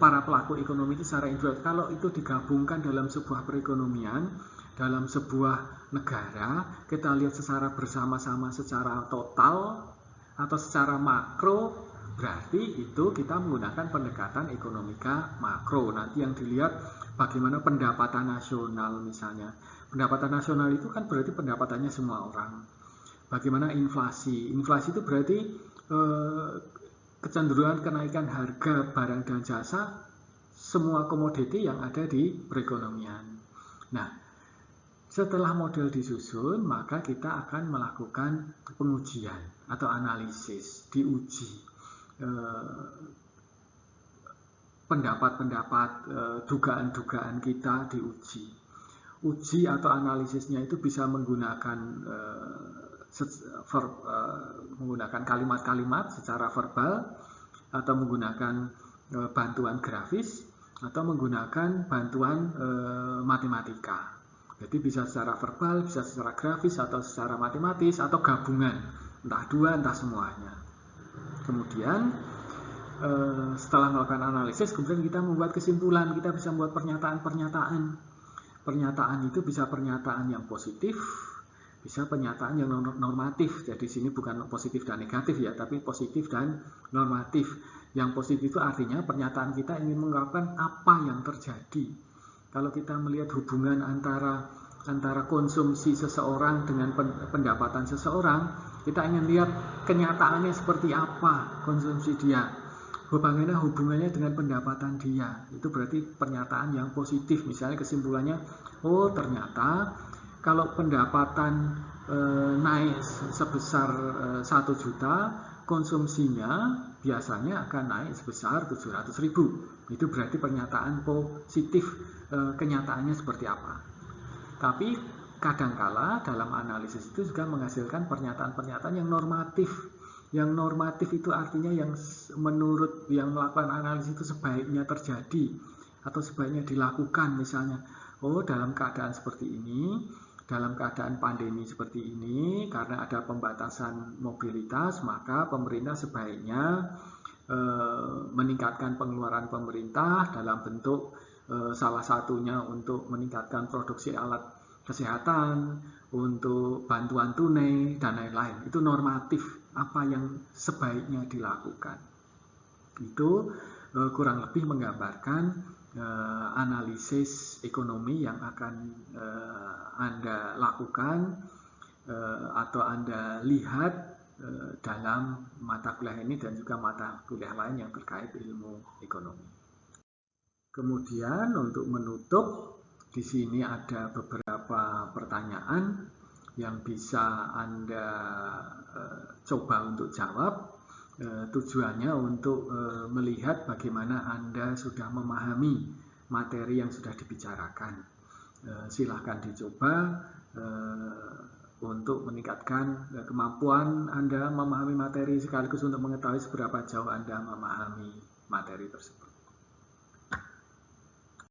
para pelaku ekonomi itu secara individual. Kalau itu digabungkan dalam sebuah perekonomian, dalam sebuah negara, kita lihat secara bersama-sama secara total atau secara makro, berarti itu kita menggunakan pendekatan ekonomika makro. Nanti yang dilihat bagaimana pendapatan nasional misalnya. Pendapatan nasional itu kan berarti pendapatannya semua orang. Bagaimana inflasi? Inflasi itu berarti kecenderungan kenaikan harga barang dan jasa semua komoditi yang ada di perekonomian. Nah, setelah model disusun, maka kita akan melakukan pengujian atau analisis, diuji pendapat-pendapat, dugaan-dugaan kita diuji. Uji atau analisisnya itu bisa menggunakan kalimat-kalimat secara verbal, atau menggunakan bantuan grafis, atau menggunakan bantuan matematika. Jadi bisa secara verbal, bisa secara grafis, atau secara matematis, atau gabungan, entah dua, entah semuanya. Kemudian setelah melakukan analisis, kemudian kita membuat kesimpulan, kita bisa membuat pernyataan-pernyataan. Pernyataan itu bisa pernyataan yang positif, bisa pernyataan yang normatif. Jadi sini bukan positif dan negatif ya, tapi positif dan normatif. Yang positif itu artinya pernyataan kita ingin mengungkapkan apa yang terjadi. Kalau kita melihat hubungan antara konsumsi seseorang dengan pendapatan seseorang, kita ingin lihat kenyataannya seperti apa konsumsi dia, bagaimana hubungannya dengan pendapatan dia. Itu berarti pernyataan yang positif. Misalnya kesimpulannya, oh ternyata kalau pendapatan naik sebesar 1 juta, konsumsinya biasanya akan naik sebesar 700.000. Itu berarti pernyataan positif, kenyataannya seperti apa. Tapi kadangkala dalam analisis itu juga menghasilkan pernyataan-pernyataan yang normatif. Yang normatif itu artinya yang menurut yang melakukan analisis itu sebaiknya terjadi atau sebaiknya dilakukan. Misalnya, oh dalam keadaan seperti ini, dalam keadaan pandemi seperti ini, karena ada pembatasan mobilitas, maka pemerintah sebaiknya meningkatkan pengeluaran pemerintah dalam bentuk salah satunya untuk meningkatkan produksi alat kesehatan, untuk bantuan tunai, dan lain-lain. Itu normatif, apa yang sebaiknya dilakukan. Itu kurang lebih menggambarkan analisis ekonomi yang akan Anda lakukan atau Anda lihat dalam mata kuliah ini dan juga mata kuliah lain yang terkait ilmu ekonomi. Kemudian untuk menutup, di sini ada beberapa pertanyaan yang bisa Anda coba untuk jawab. Tujuannya untuk melihat bagaimana Anda sudah memahami materi yang sudah dibicarakan. Silahkan dicoba untuk meningkatkan kemampuan Anda memahami materi sekaligus untuk mengetahui seberapa jauh Anda memahami materi tersebut.